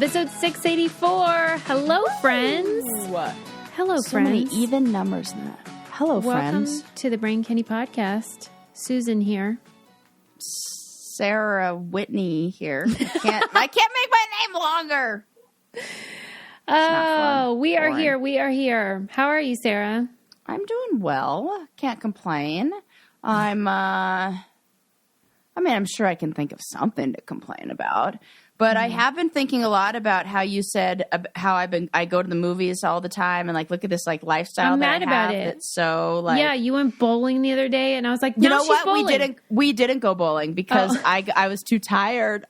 Episode 684. Hello, friends. Hello, so friends. So many even numbers in that. Hello, friends. Welcome to the Brain Candy Podcast. Susan here. Sarah Whitney here. I can't make my name longer. Oh, we are here. We are here. How are you, Sarah? I'm doing well. Can't complain. I'm sure I can think of something to complain about. But I have been thinking a lot about how you said how I go to the movies all the time and like look at this like lifestyle I'm that mad I have. about it. That's so like yeah, you went bowling the other day, and I was like, no, you know she's what? bowling. We didn't go bowling because I was too tired.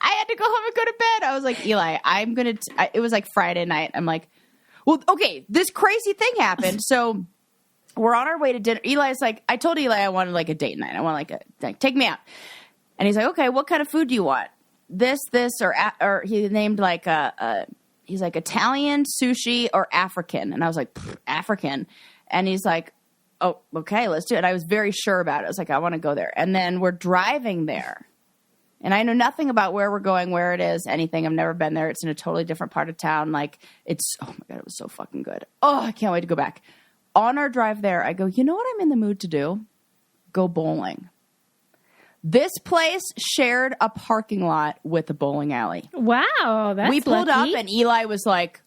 I had to go home and go to bed. I was like, Eli, it was like Friday night. I'm like, well, okay, this crazy thing happened. So we're on our way to dinner. Eli's like, I told Eli I wanted like a date night. I want like take me out. And he's like, okay, what kind of food do you want? This, or he named like he's like Italian, sushi, or African. And I was like, African. And he's like, oh, okay, let's do it. And I was very sure about it. I was like, I want to go there. And then we're driving there. And I know nothing about where we're going, where it is, anything. I've never been there. It's in a totally different part of town. Like it's, oh my God, it was so fucking good. Oh, I can't wait to go back. On our drive there, I go, you know what I'm in the mood to do? Go bowling. This place shared a parking lot with a bowling alley. Wow, that's We pulled lucky. up and Eli was like,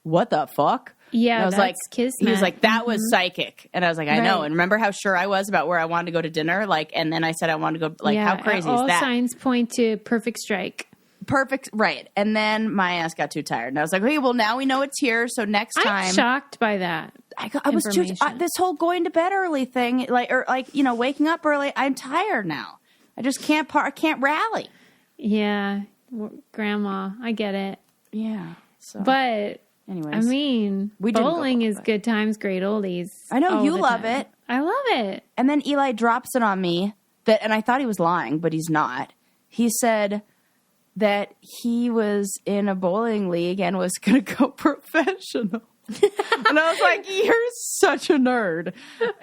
what the fuck? Yeah, and I was that's like, kismet. he was like, that was psychic. And I was like, I know. And remember how sure I was about where I wanted to go to dinner? Like, and then I said I wanted to go, like, how crazy is that? All signs point to perfect strike. Perfect, right. And then my ass got too tired. And I was like, okay, well, now we know it's here. So next time. I'm shocked by that. I was too, this whole going to bed early thing, waking up early. I'm tired now. I just can't rally. Yeah, Grandma, I get it. Yeah. So, but anyways, I mean, bowling is good times, great oldies. I know you love it. I love it. And then Eli drops it on me and I thought he was lying, but he's not. He said that he was in a bowling league and was going to go professional. And I was like, you're such a nerd.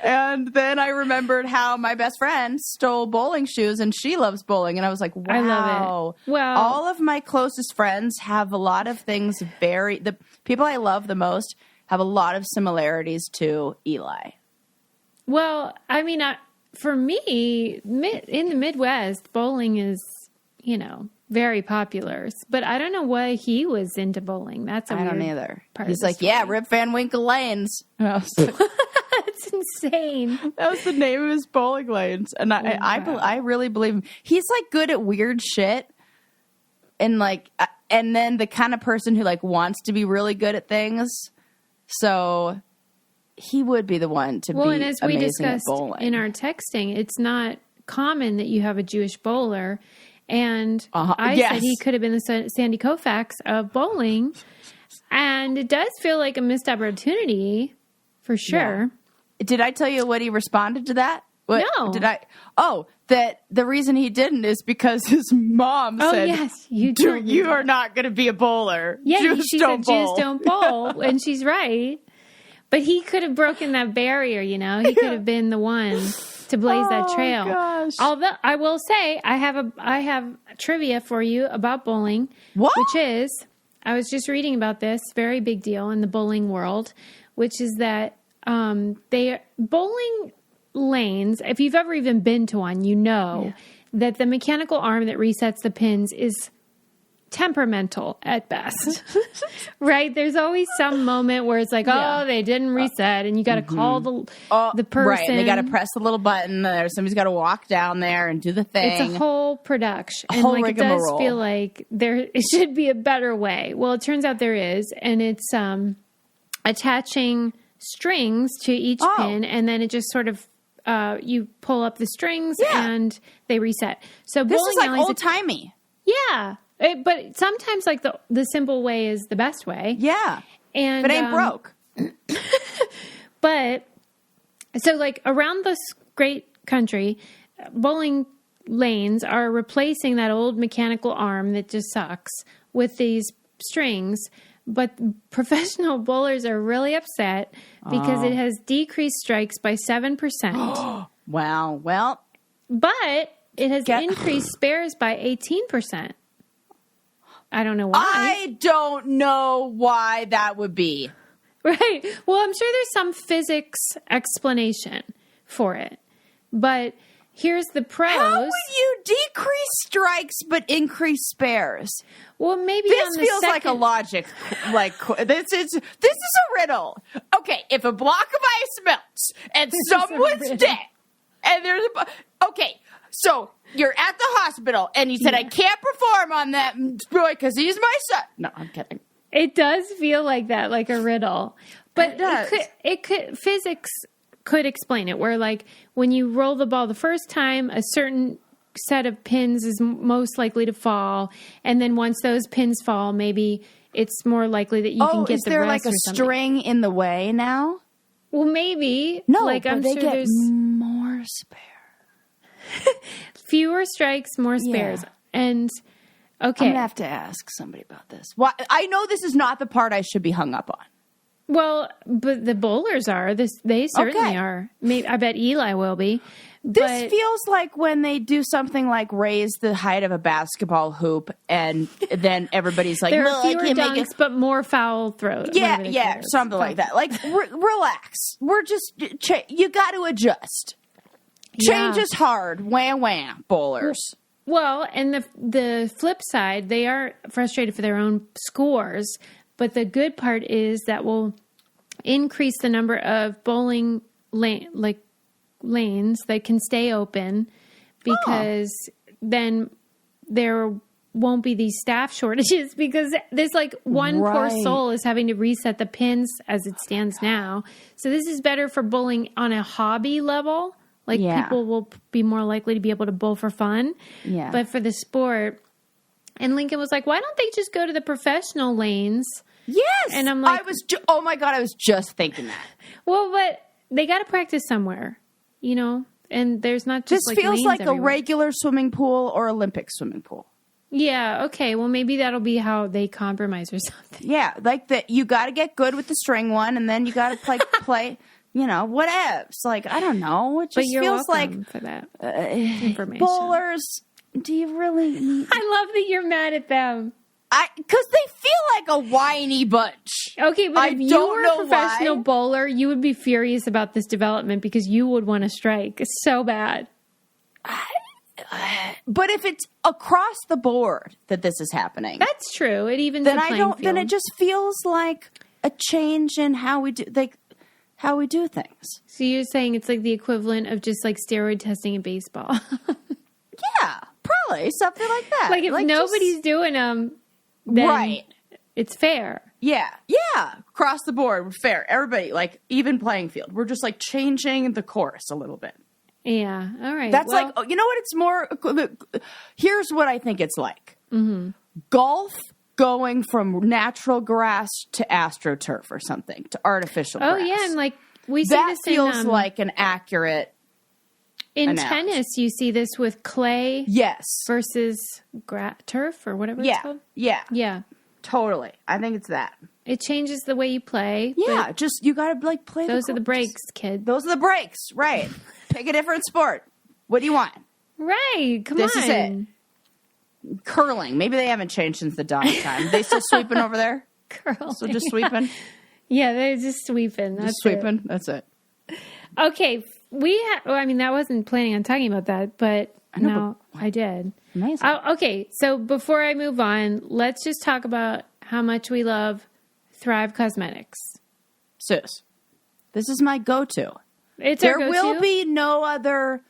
And then I remembered how my best friend stole bowling shoes and she loves bowling. And I was like, wow. I love it. Well, all of my closest friends have a lot of things the people I love the most have a lot of similarities to Eli. Well, I mean, for me, in the Midwest, bowling is, very popular, but I don't know why he was into bowling. That's I don't either. Part He's of like, story. yeah, Rip Van Winkle Lanes. And I was like, that's insane. That was the name of his bowling lanes, and I really believe him. He's like good at weird shit, and and then the kind of person who like wants to be really good at things. So he would be the one to be and as we amazing discussed at bowling. In our texting, it's not common that you have a Jewish bowler. And I said he could have been the Sandy Koufax of bowling. And it does feel like a missed opportunity, for sure. Yeah. Did I tell you what he responded to that? No. Did I? Oh, that the reason he didn't is because his mom said, yes, you are not going to be a bowler. Yeah, Jews don't bowl. Jews don't bowl. And she's right. But he could have broken that barrier, He could have been the one to blaze that trail. Gosh. Although I will say I have trivia for you about bowling. What? Which is, I was just reading about this, very big deal in the bowling world, which is that bowling lanes, if you've ever even been to one, that the mechanical arm that resets the pins is temperamental at best, right? There's always some moment where it's like, they didn't reset, and you got to call the person. Right, and they got to press the little button. Somebody's got to walk down there and do the thing. It's a whole production. A whole it does rigmarole. feel like it should be a better way. Well, it turns out there is, and it's attaching strings to each pin, and then it just sort of you pull up the strings and they reset. So this bowling is like alleys, old timey. Yeah. But sometimes, like, the simple way is the best way. Yeah. And if it ain't broke. But, so, like, around this great country, bowling lanes are replacing that old mechanical arm that just sucks with these strings. But professional bowlers are really upset because it has decreased strikes by 7%. Wow. Well. But it has increased spares by 18%. I don't know why. I don't know why that would be. Right. Well, I'm sure there's some physics explanation for it. But here's the pros. How would you decrease strikes but increase spares? Well, maybe this on the feels like a logic. Like this is a riddle. Okay, if a block of ice melts and someone's dead, and there's okay, so you're at the hospital and you said I can't perform on that boy because he's my son. No, I'm kidding. It does feel like that, like a riddle, but it could physics could explain it. Where like when you roll the ball the first time, a certain set of pins is most likely to fall, and then once those pins fall, maybe it's more likely that you can get the rest. Oh, is there like a string in the way now? Well, maybe. No, like but I'm they sure get there's more spare. Fewer strikes, more spares, and. Okay. I'm going to have to ask somebody about this. Well, I know this is not the part I should be hung up on. Well, but the bowlers are. They certainly are. Maybe, I bet Eli will be. This feels like when they do something like raise the height of a basketball hoop, and then everybody's like, there are fewer dunks, but more foul throws. Yeah, something like that. Like, relax. We're just, you got to adjust. Change is hard. Wham, bowlers. Well, and the flip side, they are frustrated for their own scores, but the good part is that will increase the number of bowling lanes that can stay open, because then there won't be these staff shortages, because there's like one poor soul is having to reset the pins as it stands now. So this is better for bowling on a hobby level. Like, people will be more likely to be able to bowl for fun. Yeah. But for the sport, and Lincoln was like, why don't they just go to the professional lanes? Yes. And I'm like, oh my God, I was just thinking that. Well, but they got to practice somewhere, you know? And there's not just this feels like everywhere. A regular swimming pool or Olympic swimming pool. Yeah. Okay. Well, maybe that'll be how they compromise or something. Yeah. Like that. You got to get good with the string one, and then you got to play. You know, whatevs. Like, I don't know. It just feels like for that information. Bowlers, do you really need... I love that you're mad at them. Because they feel like a whiny bunch. Okay, but if you were a professional bowler, you would be furious about this development because you would want to strike. It's so bad. But if it's across the board that this is happening... That's true. It evens the playing field. Then it just feels like a change in how we do... how we do things. So you're saying it's like the equivalent of just like steroid testing in baseball. Yeah, probably something like that. Like if nobody's doing them, then it's fair. Yeah, across the board, we're fair. Everybody, like, even playing field. We're just like changing the course a little bit. Yeah, all right. That's like, you know what it's more, here's what I think it's like. Mm-hmm. Golf going from natural grass to AstroTurf or something, to artificial grass. Oh, yeah, and like we see that this feels like an accurate in tennis, you see this with clay versus turf or whatever it's called. Yeah. Totally. I think it's that. It changes the way you play. Yeah, just you got to like play. Those are the breaks, kid. Those are the breaks, right. Pick a different sport. What do you want? Right, come on. This is it. Curling. Maybe they haven't changed since the dawn of time. They still sweeping over there? Curling. So just sweeping? Yeah, they're just sweeping. That's just sweeping. It. That's it. Okay. I mean, I wasn't planning on talking about that, but now I did. Amazing. Okay. So before I move on, let's just talk about how much we love Thrive Cosmetics. Sis, this is my go-to. It's our go-to? There will be no other...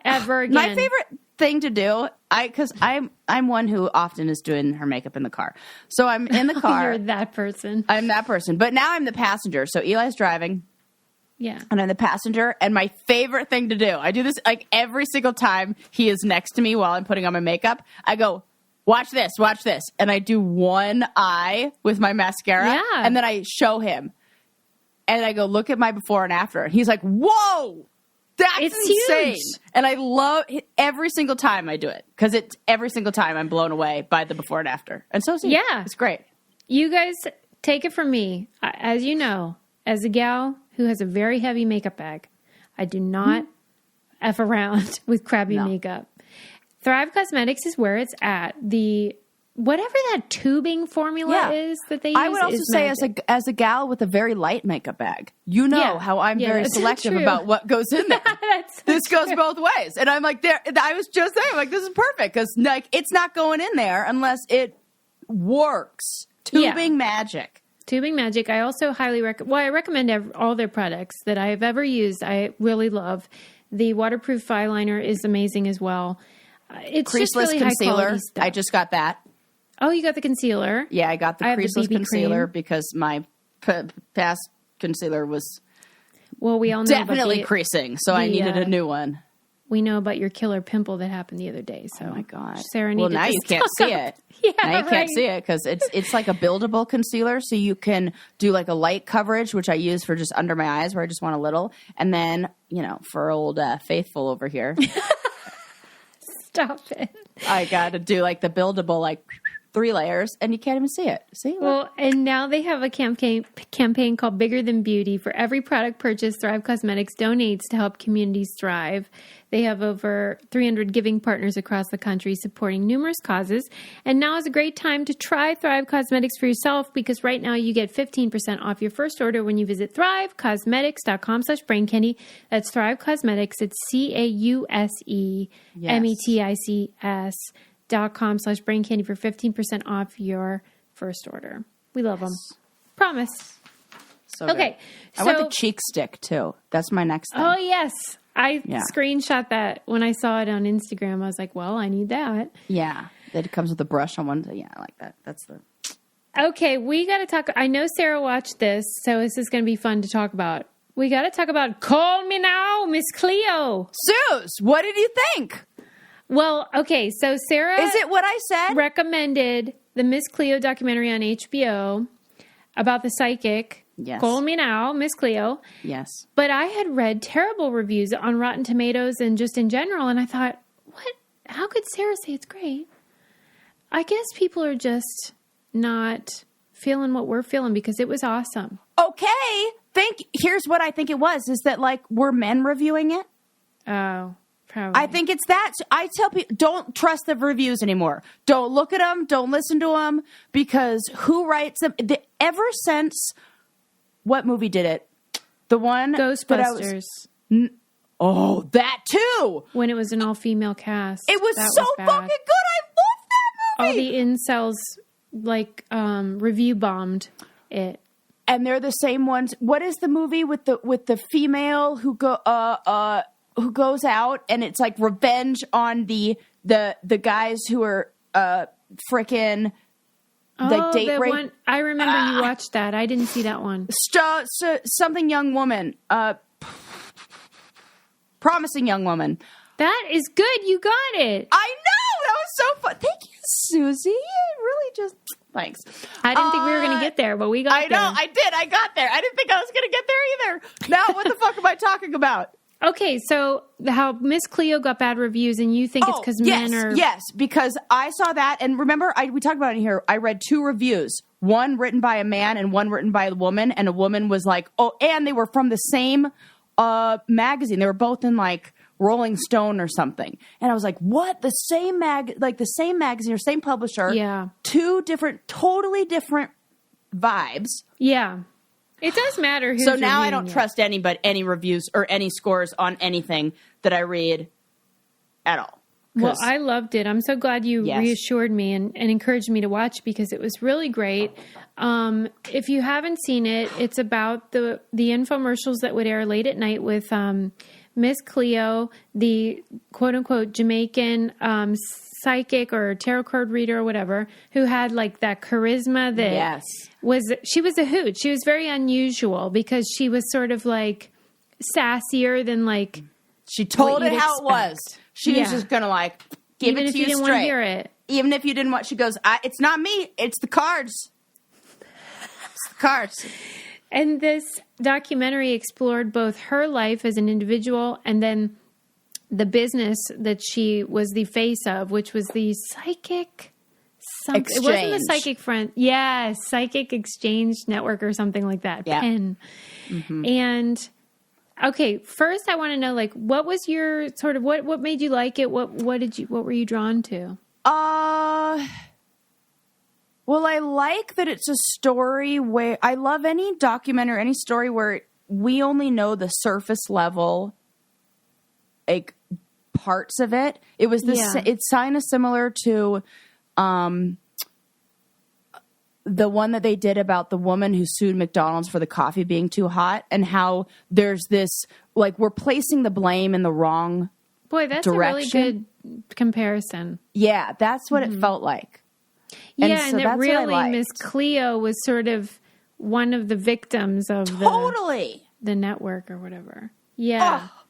ever again. My favorite thing to do, because I'm one who often is doing her makeup in the car. So I'm in the car. You're that person. I'm that person. But now I'm the passenger. So Eli's driving. Yeah. And I'm the passenger. And my favorite thing to do, I do this like every single time he is next to me while I'm putting on my makeup. I go, watch this. And I do one eye with my mascara. Yeah. And then I show him. And I go, look at my before and after. And he's like, whoa. That's insane. Huge. And I love it every single time I do it. Because it's every single time I'm blown away by the before and after. And so it's great. You guys take it from me. As you know, as a gal who has a very heavy makeup bag, I do not F around with crappy makeup. Thrive Cosmetics is where it's at. The whatever that tubing formula is that they use. I would also say as a gal with a very light makeup bag, how I'm very selective about what goes in there. This goes both ways. And I'm like, I was just saying, like, this is perfect because like it's not going in there unless it works. Tubing magic. Tubing magic. I also highly recommend. Well, I recommend all their products that I've ever used. I really love. The waterproof eyeliner is amazing as well. It's creaseless just really concealer. I just got that. Oh, you got the concealer? Yeah, I got the creaseless concealer because my past concealer was we all know definitely creasing, so I needed a new one. We know about your killer pimple that happened the other day. So, oh my gosh, Sarah needed. Well, now you can't see it. Now you can't see it because it's like a buildable concealer, so you can do like a light coverage, which I use for just under my eyes where I just want a little, and then for old Faithful over here. Stop it! I got to do like the buildable, like 3 layers, and you can't even see it. See? Well, and now they have a campaign called Bigger Than Beauty. For every product purchased, Thrive Cosmetics donates to help communities thrive. They have over 300 giving partners across the country supporting numerous causes. And now is a great time to try Thrive Cosmetics for yourself because right now you get 15% off your first order when you visit thrivecosmetics.com/braincandy. That's Thrive Cosmetics. It's CAUSEMETICS.com/braincandy for 15% off your first order. We love them. Promise. So okay. I want the cheek stick too. That's my next thing. Oh, yes. I screenshot that when I saw it on Instagram. I was like, well, I need that. Yeah. That it comes with a brush on one. Yeah, I like that. That's the... Okay, we got to talk. I know Sarah watched this, so this is going to be fun to talk about. We got to talk about Call Me Now, Miss Cleo. Suze, what did you think? Well, okay, so Sarah... Is it what I said? ...recommended the Miss Cleo documentary on HBO about the psychic... Yes. Call Me Now, Miss Cleo. Yes. But I had read terrible reviews on Rotten Tomatoes and just in general, and I thought, what? How could Sarah say it's great? I guess people are just not feeling what we're feeling because it was awesome. Okay. Here's what I think it was, is that, like, were men reviewing it? Oh, probably. I think it's that. I tell people, don't trust the reviews anymore. Don't look at them. Don't listen to them because who writes them? Ever since... What movie did it? The one Ghostbusters. That too. When it was an all-female cast. It was so fucking good. I love that movie. All the incels review bombed it. And they're the same ones. What is the movie with the female who goes out and it's like revenge on the guys who are frickin' like date rape. One, I remember you watched that. I didn't see that one. Something young woman. Promising young woman. That is good. You got it. I know. That was so fun. Thank you, Susie. It really just... Thanks. I didn't think we were going to get there, but we got there. I know. I did. I got there. I didn't think I was going to get there either. Now, what the fuck am I talking about? Okay, so how Miss Cleo got bad reviews, and you think it's because men are... Yes, because I saw that, and remember, we talked about it here. I read 2 reviews, one written by a man and one written by a woman, and a woman was like, oh, and they were from the same magazine. They were both in, like, Rolling Stone or something. And I was like, what? The same magazine or same publisher. Yeah. 2 totally different vibes. Yeah. It does matter who's So now I don't it. trust any reviews or any scores on anything that I read at all. Well, I loved it. I'm so glad you reassured me and encouraged me to watch because it was really great. If you haven't seen it, it's about the infomercials that would air late at night with Miss Cleo, the quote-unquote Jamaican psychic or tarot card reader or whatever, who had like that charisma that she was a hoot. She was very unusual because she was sort of like sassier than like she told it how it was. She was just gonna like give it to you straight. Even if you didn't want to hear it. Even if you didn't want, she goes, it's not me, it's the cards. It's the cards. And this documentary explored both her life as an individual and then the business that she was the face of, which was the psychic exchange. It wasn't the psychic front. Yeah, Psychic Exchange Network or something like that. Yeah. PEN. Mm-hmm. And okay, first I want to know, like, what was your sort of what made you like it? What were you drawn to? Well, I like that it's a story where I love any documentary, any story where we only know the surface level, like parts of it. It was this. Yeah. It's kind of similar to the one that they did about the woman who sued McDonald's for the coffee being too hot, and how there's this, like, we're placing the blame in the wrong Boy, that's direction. a really good comparison. Yeah, that's what it felt like. And Yeah, so and it that's what I really, liked. Miss Cleo was sort of one of the victims of Totally. the network or whatever. Yeah. Oh.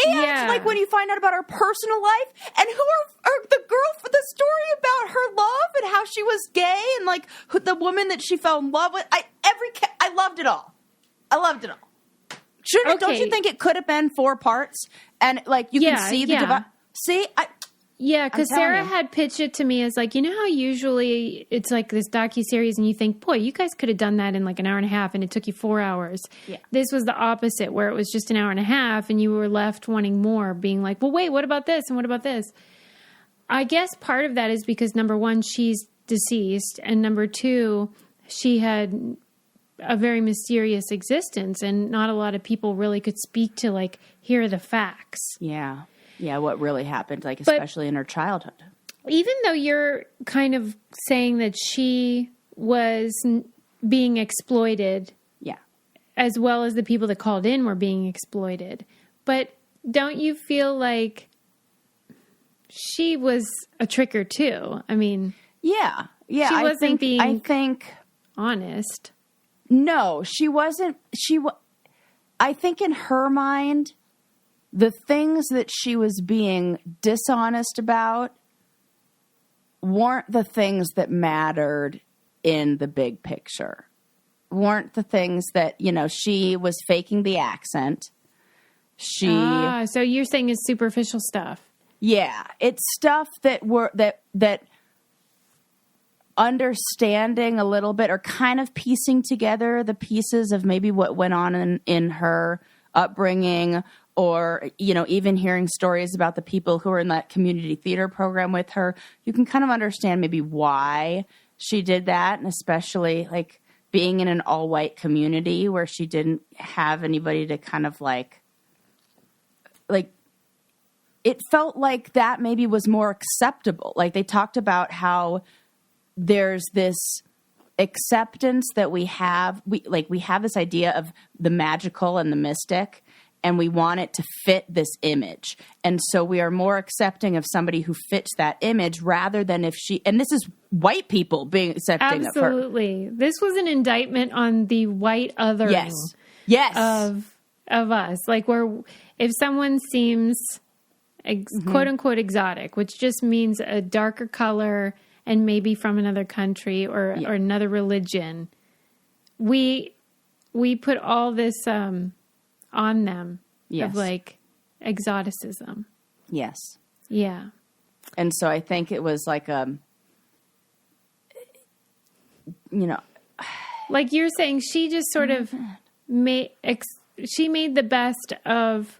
And Yeah. like when you find out about her personal life and who are the girl for the story about her love and how she was gay and like the woman that she fell in love with. I loved it all. I loved it all. Don't you think it could have been 4 parts? And like you can see the divide. See, Yeah, because Sarah you. had pitched it to me as like, you know how usually it's like this docuseries and you think, boy, you guys could have done that in like an hour and a half and it took you 4 hours. Yeah. This was the opposite, where it was just an hour and a half and you were left wanting more, being like, well, wait, what about this and what about this? I guess part of that is because, number one, she's deceased, and number two, she had a very mysterious existence and not a lot of people really could speak to, like, here are the facts. Yeah. Yeah, what really happened, like, especially in her childhood. Even though you're kind of saying that she was being exploited, Yeah. as well as the people that called in were being exploited, but don't you feel like she was a tricker too? I mean, Yeah. Yeah. She wasn't being- I think honest. no, she wasn't. I think in her mind, the things that she was being dishonest about weren't the things that mattered in the big picture. Weren't the things that, you know, she was faking the accent. So you're saying it's superficial stuff. Yeah, it's stuff that understanding a little bit or kind of piecing together the pieces of maybe what went on in her upbringing, or, you know, even hearing stories about the people who were in that community theater program with her. You can kind of understand maybe why she did that, and especially like being in an all-white community where she didn't have anybody to kind of like it felt like that maybe was more acceptable. Like they talked about how there's this acceptance that we have this idea of the magical and the mystic, and we want it to fit this image. And so we are more accepting of somebody who fits that image rather than if she, and this is white people being accepting of her. Absolutely. This was an indictment on the white othering Yes. of us. Like where if someone seems quote unquote exotic, which just means a darker color and maybe from another country or another religion, we put all this on them of like exoticism. Yes. Yeah. And so I think it was like like you're saying, she just sort of made the best of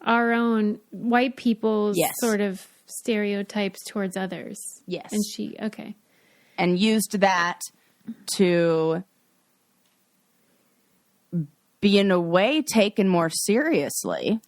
our own white people's sort of stereotypes towards others. Yes. And and used that to be in a way taken more seriously.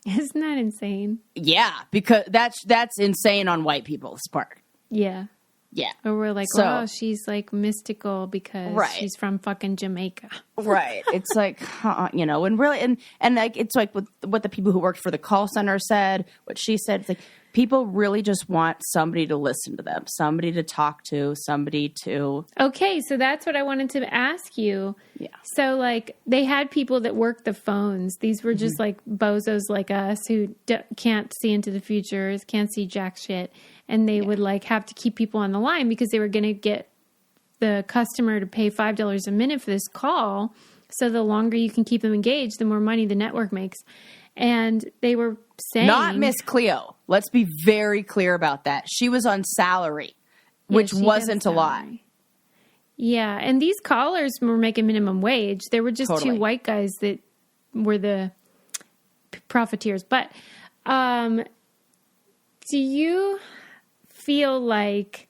Isn't that insane? Yeah, because that's insane on white people's part. Yeah. Yeah. Or we're like, wow, she's like mystical because she's from fucking Jamaica. Right. It's like, and really, and like, it's like what the people who worked for the call center said, what she said, it's like, people really just want somebody to listen to them, somebody to talk to, somebody to. Okay. So that's what I wanted to ask you. Yeah. So like they had people that worked the phones. These were just like bozos like us who can't see into the future, can't see jack shit. And they would like have to keep people on the line because they were going to get the customer to pay $5 a minute for this call. So the longer you can keep them engaged, the more money the network makes. And they were saying... Not Miss Cleo. Let's be very clear about that. She was on salary, which wasn't a lie. Yeah. And these callers were making minimum wage. There were just two white guys that were the profiteers. But do you feel like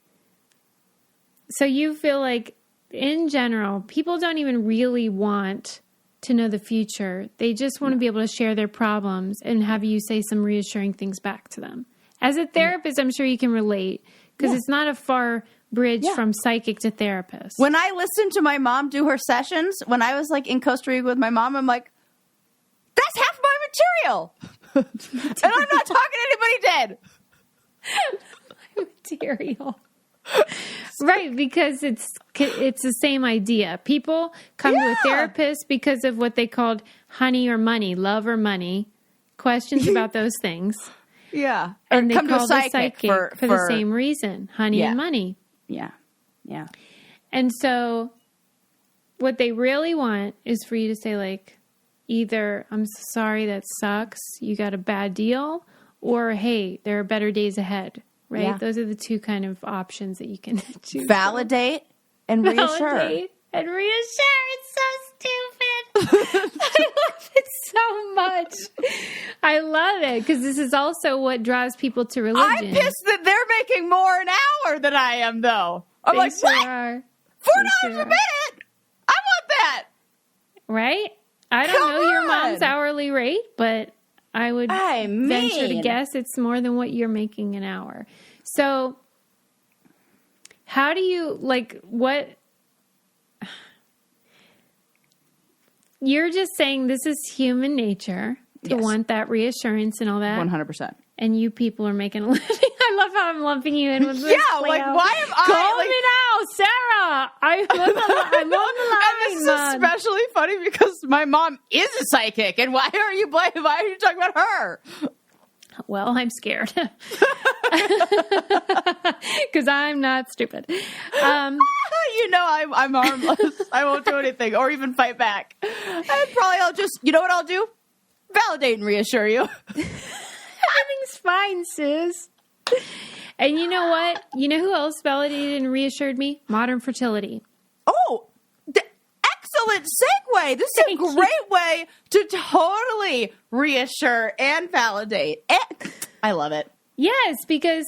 So you feel like, in general, people don't even really want to know the future. They just want to be able to share their problems and have you say some reassuring things back to them. As a therapist, I'm sure you can relate, because it's not a far bridge from psychic to therapist. When I listened to my mom do her sessions, when I was like in Costa Rica with my mom, I'm like, that's half my material. And I'm not talking to anybody dead. Material. Right, because it's the same idea. People come to a therapist because of what they called honey or money, love or money, questions about those things. Yeah. And they come call to a the psychic for the same reason, honey and money. Yeah. Yeah. And so what they really want is for you to say, like, either, I'm sorry, that sucks, you got a bad deal, or, hey, there are better days ahead. Right? Yeah. Those are the two kind of options that you can choose. Validate and reassure. Validate and reassure. It's so stupid. I love it so much. I love it because this is also what draws people to religion. I'm pissed that they're making more an hour than I am, though. I'm like, sure what? Are. $4 a minute? I want that. Right? I don't know your mom's hourly rate, but I would venture to guess it's more than what you're making an hour. So how do you, like, what? You're just saying this is human nature to want that reassurance and all that. 100%. And you people are making a living. I love how I'm lumping you in with this. Yeah, like, why am I? Call me now, Sarah. I'm on the line. And this is especially funny because my mom is a psychic. And why are you talking about her? Well, I'm scared. Because I'm not stupid. I'm harmless. I won't do anything or even fight back. I'll just, you know what I'll do? Validate and reassure you. Everything's fine, sis. And you know what? You know who else validated and reassured me? Modern fertility. Oh, excellent segue. This is a great way to totally reassure and validate. I love it. Yes, because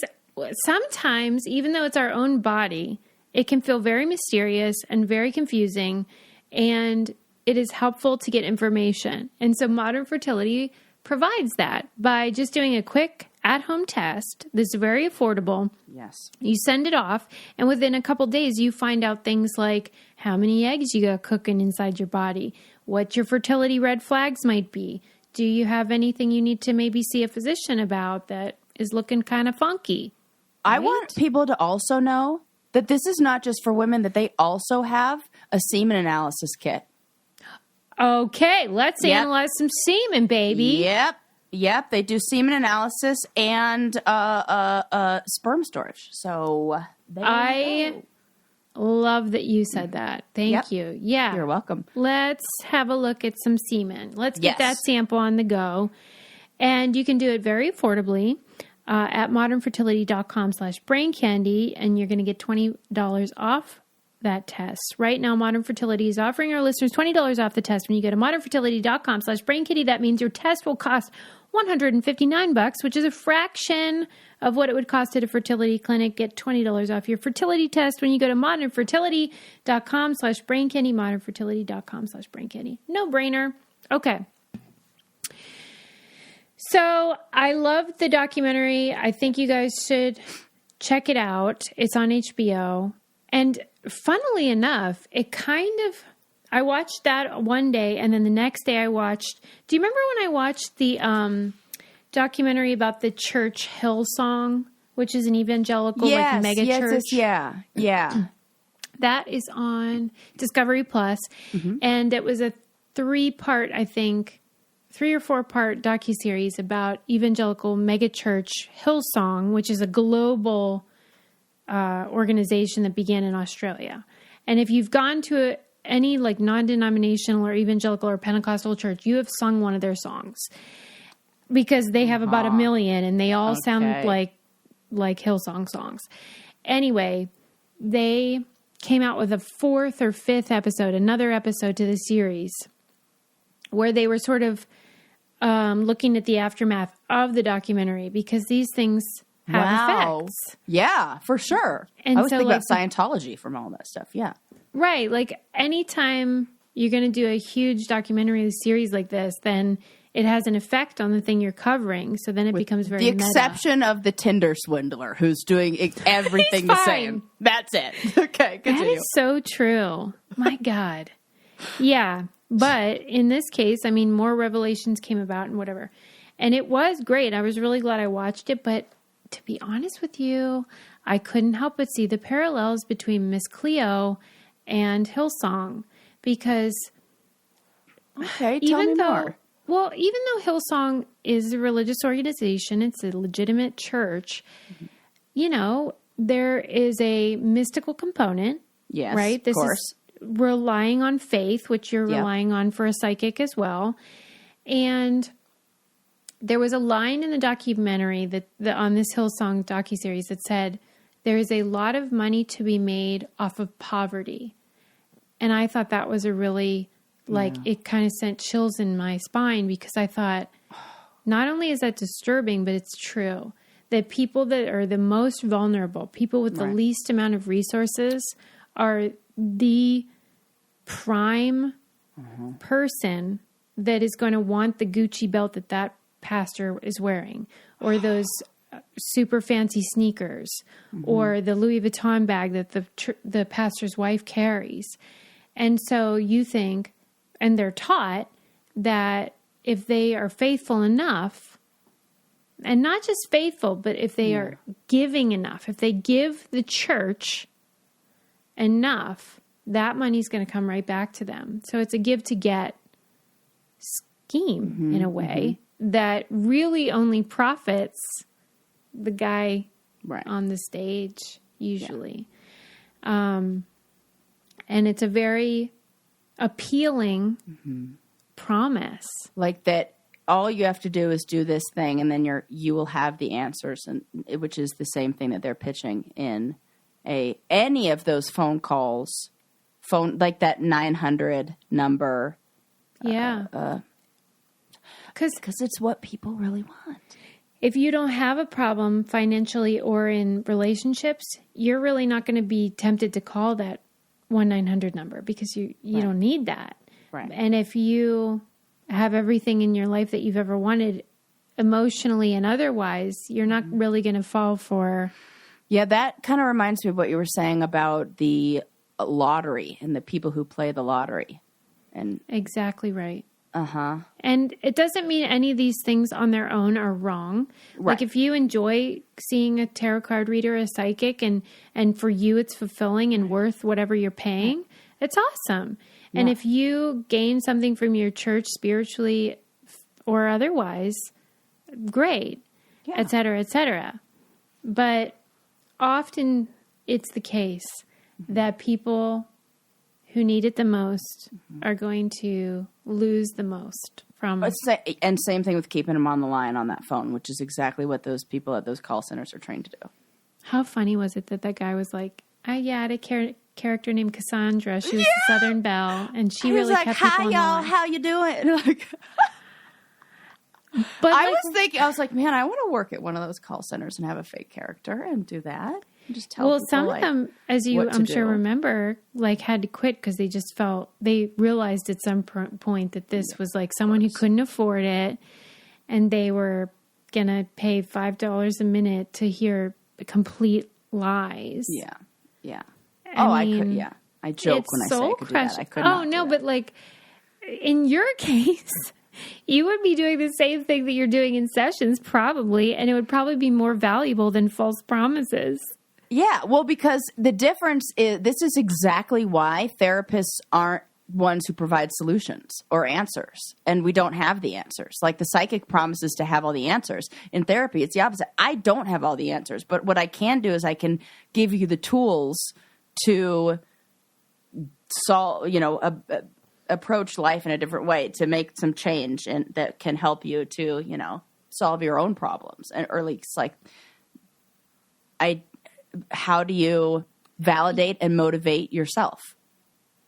sometimes, even though it's our own body, it can feel very mysterious and very confusing, and it is helpful to get information. And so modern fertility provides that by just doing a quick at-home test that's very affordable. Yes. You send it off, and within a couple days, you find out things like how many eggs you got cooking inside your body, what your fertility red flags might be. Do you have anything you need to maybe see a physician about that is looking kind of funky? Right? I want people to also know that this is not just for women, that they also have a semen analysis kit. Okay, let's analyze some semen, baby. Yep. They do semen analysis and sperm storage. So I love that you said that. Thank you. Yeah. You're welcome. Let's have a look at some semen. Let's get that sample on the go. And you can do it very affordably at modernfertility.com/braincandy, and you're going to get $20 off that test. Right now, Modern Fertility is offering our listeners $20 off the test when you go to modernfertility.com/brainkitty. That means your test will cost $159, which is a fraction of what it would cost at a fertility clinic. Get $20 off your fertility test when you go to modernfertility.com/brainkitty, modernfertility.com/brainkitty. No brainer. Okay. So I loved the documentary. I think you guys should check it out. It's on HBO. And funnily enough, I watched that one day, and then the next day I watched, do you remember when I watched the documentary about the church Hillsong, which is an evangelical mega church? Yeah. That is on Discovery Plus, and it was a 3-part, I think, 3 or 4-part docuseries about evangelical mega church Hillsong, which is a global organization that began in Australia. And if you've gone to any like non-denominational or evangelical or Pentecostal church, you have sung one of their songs because they have about 1 million and they all sound like Hillsong songs. Anyway, they came out with a 4th or 5th episode, another episode to the series where they were sort of looking at the aftermath of the documentary, because these things have effects. Yeah, for sure. And I was so, thinking like, about Scientology from all that stuff. Yeah. Right. Like anytime you're going to do a huge documentary series like this, then it has an effect on the thing you're covering. So then it becomes very The meta. exception of the Tinder swindler who's doing everything the same. That's it. Okay, continue. That is so true. My God. Yeah. But in this case, I mean, more revelations came about and whatever. And it was great. I was really glad I watched it. But to be honest with you, I couldn't help but see the parallels between Miss Cleo and Hillsong. Because okay, tell me more. Well, even though Hillsong is a religious organization, it's a legitimate church, you know, there is a mystical component. Yes, right? This of course. is relying on faith, which you're relying on for a psychic as well. And there was a line in the documentary on this Hillsong docuseries that said, there is a lot of money to be made off of poverty. And I thought that was a really, it kind of sent chills in my spine because I thought, not only is that disturbing, but it's true. That people that are the most vulnerable, people with the least amount of resources, are the prime person that is going to want the Gucci belt that pastor is wearing, or those super fancy sneakers, or the Louis Vuitton bag that the pastor's wife carries. And so you think, and they're taught that if they are faithful enough, and not just faithful, but if they are giving enough, if they give the church enough, that money's going to come right back to them. So it's a give to get scheme in a way that really only profits the guy on the stage usually. And it's a very appealing promise. Like that all you have to do is do this thing and then you will have the answers, and which is the same thing that they're pitching in any of those phone calls, like that 900 number. Yeah. Because it's what people really want. If you don't have a problem financially or in relationships, you're really not going to be tempted to call that 1-900 number because you don't need that. Right. And if you have everything in your life that you've ever wanted, emotionally and otherwise, you're not really going to fall for. Yeah, that kind of reminds me of what you were saying about the lottery and the people who play the lottery. And exactly right. And it doesn't mean any of these things on their own are wrong. Right. Like if you enjoy seeing a tarot card reader, a psychic, and for you it's fulfilling and worth whatever you're paying, it's awesome. Yeah. And if you gain something from your church spiritually or otherwise, great, et cetera, et cetera. But often it's the case that people who need it the most are going to lose the most from. And same thing with keeping them on the line on that phone, which is exactly what those people at those call centers are trained to do. How funny was it that guy was like, I had a character named Cassandra. She was the Southern Belle, and she really kept people on the line. Hi, y'all. How you doing? Like, but I was like, man, I want to work at one of those call centers and have a fake character and do that. Just tell people, some of them, as you, I'm sure, remember, like had to quit because they realized at some point that this was like someone who couldn't afford it, and they were going to pay $5 a minute to hear complete lies. Yeah. Yeah. I could, yeah. I joke when I say I could do that. I could not do that. But like in your case, you would be doing the same thing that you're doing in sessions probably, and it would probably be more valuable than false promises. Yeah, well, because the difference is, this is exactly why therapists aren't ones who provide solutions or answers, and we don't have the answers. Like the psychic promises to have all the answers. In therapy, it's the opposite. I don't have all the answers, but what I can do is I can give you the tools to solve, approach life in a different way, to make some change, and that can help you to, solve your own problems. And or at least like how do you validate and motivate yourself?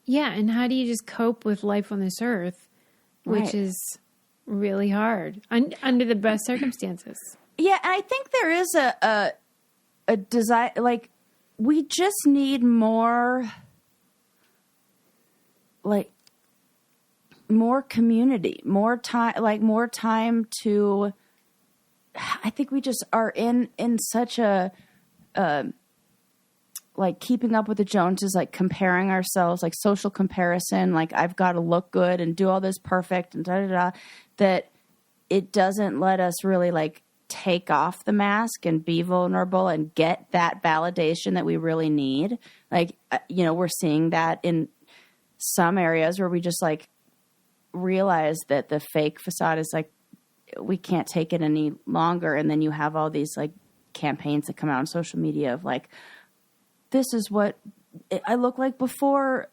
Yeah, and how do you just cope with life on this earth, which is really hard under the best circumstances? Yeah, and I think there is a desire, like, we just need more, like, more community, more time to, I think we just are in such a, like, keeping up with the Joneses, like, comparing ourselves, like, social comparison, like, I've got to look good and do all this perfect and da-da-da, that it doesn't let us really, like, take off the mask and be vulnerable and get that validation that we really need. Like, we're seeing that in some areas where we just, like, realize that the fake facade is, like, we can't take it any longer. And then you have all these, like, campaigns that come out on social media of, like, this is what I look like before,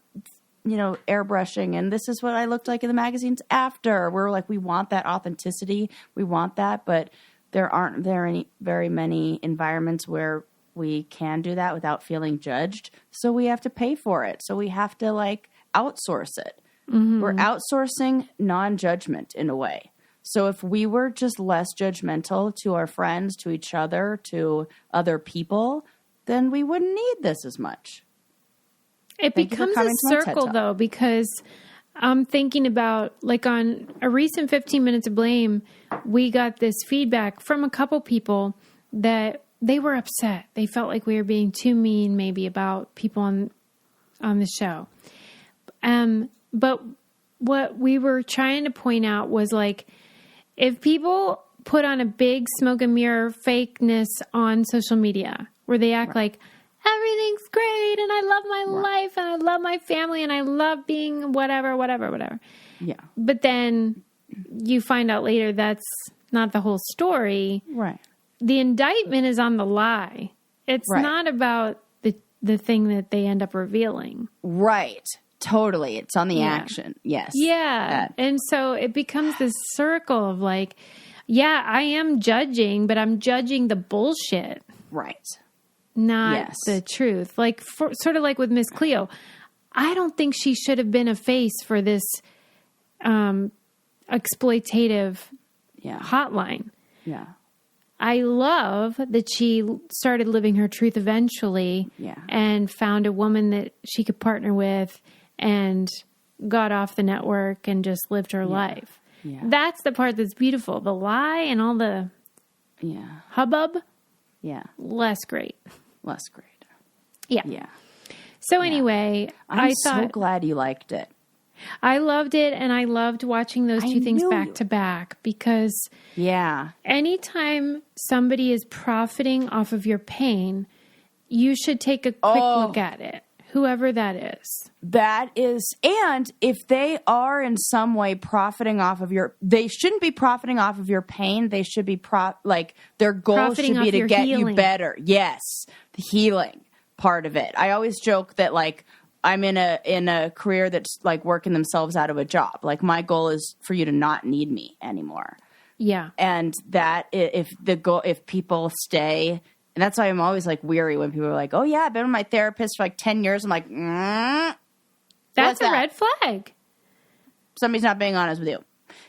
airbrushing, and this is what I looked like in the magazines after. We're like, we want that authenticity. We want that, but there aren't very many environments where we can do that without feeling judged. So we have to pay for it. So we have to, like, outsource it. Mm-hmm. We're outsourcing non-judgment in a way. So if we were just less judgmental to our friends, to each other, to other people, then we wouldn't need this as much. It becomes a circle, though, because I'm thinking about, like, on a recent 15 Minutes of Blame, we got this feedback from a couple people that they were upset. They felt like we were being too mean, maybe, about people on the show. But what we were trying to point out was, like, if people put on a big smoke and mirror fakeness on social media, where they act like everything's great and I love my life and I love my family and I love being whatever. Yeah. But then you find out later that's not the whole story. Right. The indictment is on the lie. It's not about the thing that they end up revealing. Right. Totally. It's on the action. Yes. Yeah. And so it becomes this circle of, like, yeah, I am judging, but I'm judging the bullshit. Right. Not the truth. Like, sort of like with Miss Cleo. I don't think she should have been a face for this exploitative hotline. Yeah. I love that she started living her truth eventually and found a woman that she could partner with and got off the network and just lived her life. Yeah. That's the part that's beautiful. The lie and all the hubbub. Yeah. Less great. Yeah. Yeah. So anyway, I'm so glad you liked it. I loved it, and I loved watching those two things back to back because anytime somebody is profiting off of your pain, you should take a quick look at it, whoever that is. That is, and if they are in some way profiting off of they shouldn't be profiting off of your pain. They should be their goal profiting should be to get healing. You better. Yes. The healing part of it. I always joke that, like, I'm in a career that's, like, working themselves out of a job. Like, my goal is for you to not need me anymore. Yeah. And that if people stay, and that's why I'm always, like, weary when people are like, oh yeah, I've been with my therapist for like 10 years. I'm like, that's a red flag. Somebody's not being honest with you.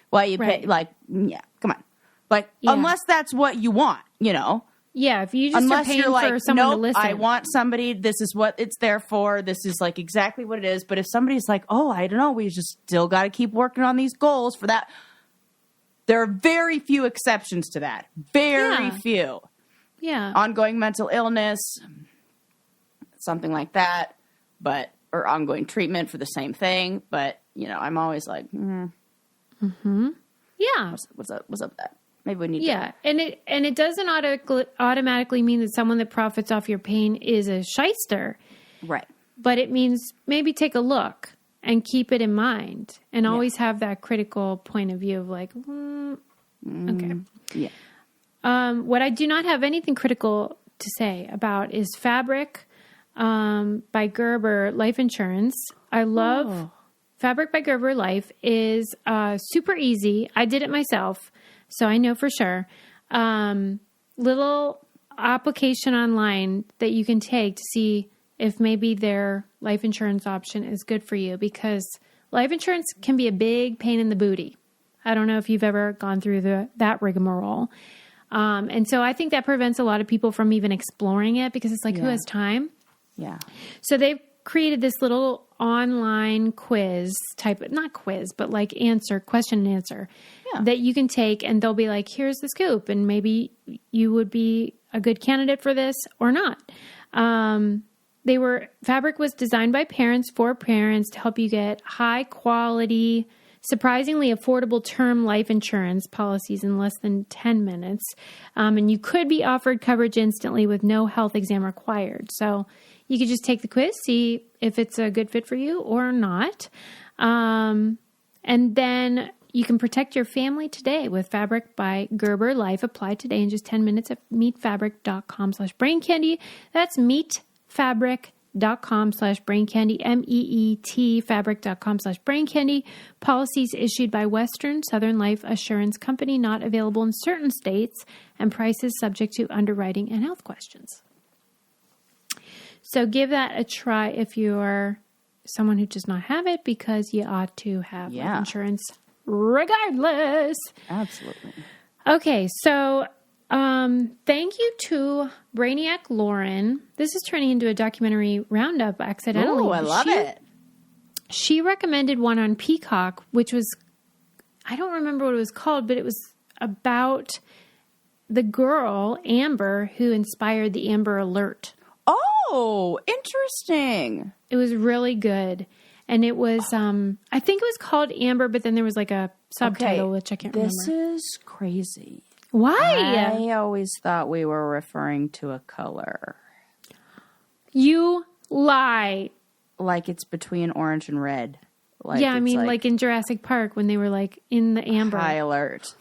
Why you pay, like, come on. Like, unless that's what you want, Yeah, if you just are paying for someone to listen. I want somebody, this is what it's there for, this is, like, exactly what it is. But if somebody's like, oh, I don't know, we just still got to keep working on these goals for that. There are very few exceptions to that. Very few. Yeah. Ongoing mental illness, something like that, or ongoing treatment for the same thing. But, I'm always like, Yeah. What's up with that? Maybe we need to. And it doesn't automatically mean that someone that profits off your pain is a shyster. Right. But it means maybe take a look and keep it in mind and always have that critical point of view of, like, okay. Yeah. What I do not have anything critical to say about is Fabric by Gerber Life Insurance. I love Fabric by Gerber Life is super easy. I did it myself, so I know for sure. Little application online that you can take to see if maybe their life insurance option is good for you, because life insurance can be a big pain in the booty. I don't know if you've ever gone through that rigmarole. And so I think that prevents a lot of people from even exploring it because it's like, who has time? Yeah. So they've created this little online quiz type, not quiz, but like question and answer that you can take, and they'll be like, here's the scoop. And maybe you would be a good candidate for this or not. Fabric was designed by parents for parents to help you get high quality, surprisingly affordable term life insurance policies in less than 10 minutes. And you could be offered coverage instantly with no health exam required. So you could just take the quiz, see if it's a good fit for you or not. And then you can protect your family today with Fabric by Gerber Life. Apply today in just 10 minutes at meetfabric.com/braincandy. That's meetfabric.com/braincandy, MEET fabric.com/braincandy. Policies issued by Western Southern Life Assurance Company, not available in certain states, and prices subject to underwriting and health questions. So give that a try if you're someone who does not have it, because you ought to have life insurance regardless. Absolutely. Okay, so thank you to Brainiac Lauren. This is turning into a documentary roundup accidentally. Oh, I love it. She recommended one on Peacock, which was, I don't remember what it was called, but it was about the girl, Amber, who inspired the Amber Alert. Oh, interesting. It was really good. And it was, I think it was called Amber, but then there was like a subtitle, which I can't remember. This is crazy. Why? I always thought we were referring to a color. You lie. Like it's between orange and red. Like yeah, I mean, like in Jurassic Park when they were like in the amber. High alert.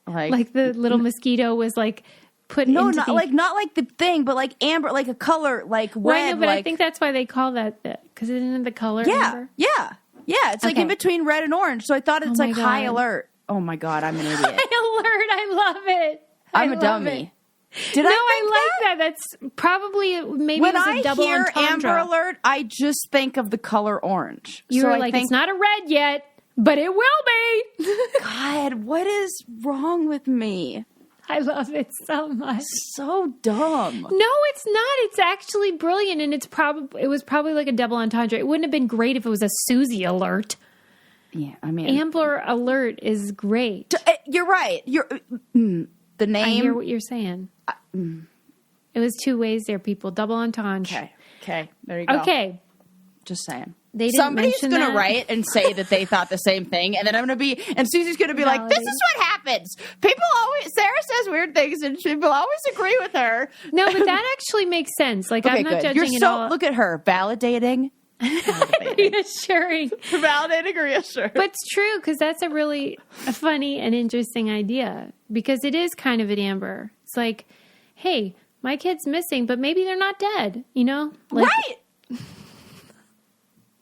Like the little mosquito was like put into not like the thing, but like amber, like a color, like red. Well, I know, but I think that's why they call that, because isn't the color amber? Yeah. It's like in between red and orange. So I thought it's like high alert. Oh my God, I'm an idiot. High alert, I love it. I'm a dummy. I like that. That's probably maybe when it was a double entendre. When I hear Amber Alert, I just think of the color orange. You're like, it's not a red yet, but it will be. God, what is wrong with me? I love it so much. So dumb. No, it's not. It's actually brilliant, and it was probably like a double entendre. It wouldn't have been great if it was a Susie Alert. Yeah, I mean, Amber Alert is great. You're right. The name. I hear what you're saying. It was two ways there, people. Double entendre. Okay. There you go. Okay. Just saying. Somebody's going to write and say that they thought the same thing, and then and Susie's going to be like, this is what happens. Sarah says weird things, and people always agree with her. No, but that actually makes sense. Like, I'm not judging at all. Look at her, validating. Reassuring. Validating, reassuring. But it's true, because that's a really funny and interesting idea, because it is kind of an Amber. It's like, hey, my kid's missing, but maybe they're not dead, Like, right.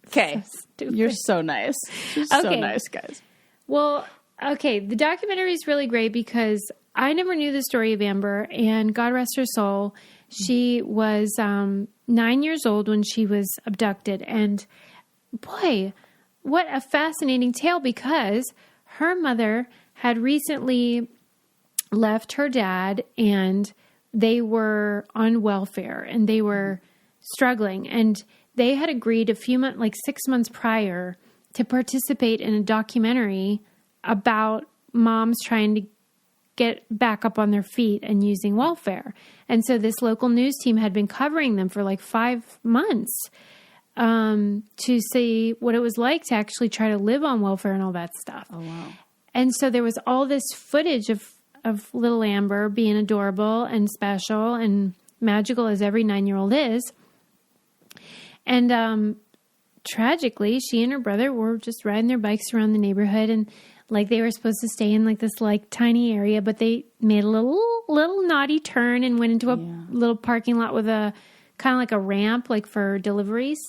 Okay. So you're so nice. You're so nice, guys. Well, okay. The documentary is really great because I never knew the story of Amber, and God rest her soul. She was 9 years old when she was abducted. And boy, what a fascinating tale, because her mother had recently left her dad, and they were on welfare, and they were struggling. And they had agreed 6 months prior to participate in a documentary about moms trying to get back up on their feet and using welfare. And so this local news team had been covering them for 5 months to see what it was like to actually try to live on welfare and all that stuff. Oh, wow. And so there was all this footage of little Amber being adorable and special and magical, as every 9-year-old is. And tragically, she and her brother were just riding their bikes around the neighborhood, and they were supposed to stay in this tiny area, but they made a little naughty turn and went into a little parking lot with a kind of like a ramp, for deliveries,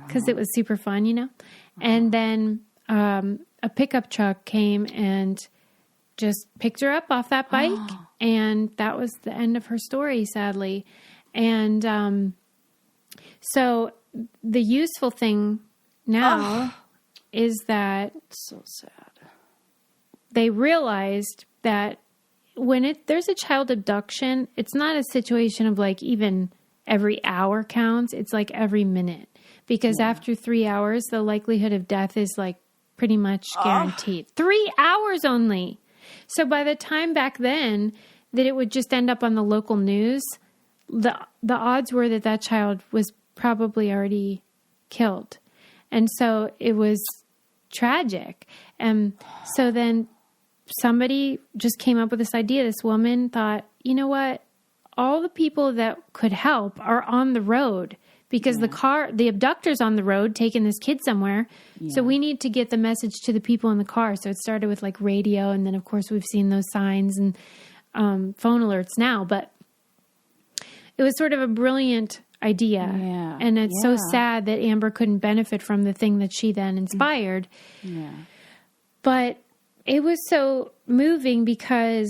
because it was super fun, And then a pickup truck came and just picked her up off that bike, and that was the end of her story, sadly. And so the useful thing now is that so sad. They realized that when there's a child abduction, it's not a situation of like even every hour counts. It's like every minute, because after 3 hours, the likelihood of death is like pretty much guaranteed. 3 hours only. So by the time back then that it would just end up on the local news, the odds were that that child was probably already killed. And so it was tragic. And so then somebody just came up with this idea. This woman thought, you know what? All the people that could help are on the road, because the abductor's on the road taking this kid somewhere. Yeah. So we need to get the message to the people in the car. So it started with like radio. And then of course we've seen those signs and phone alerts now, but it was sort of a brilliant idea. Yeah. And it's so sad that Amber couldn't benefit from the thing that she then inspired. Yeah. But it was so moving because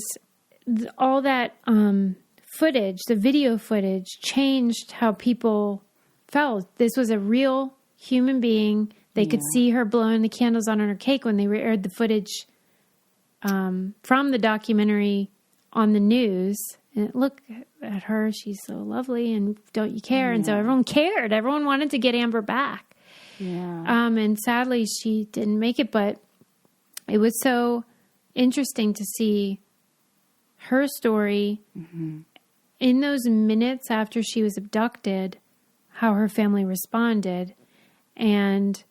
all that footage, the video footage, changed how people felt. This was a real human being. They could see her blowing the candles on her cake when they aired the footage from the documentary on the news. And look at her. She's so lovely. And don't you care? Yeah. And so everyone cared. Everyone wanted to get Amber back. Yeah. And sadly, she didn't make it. But it was so interesting to see her story in those minutes after she was abducted, how her family responded, and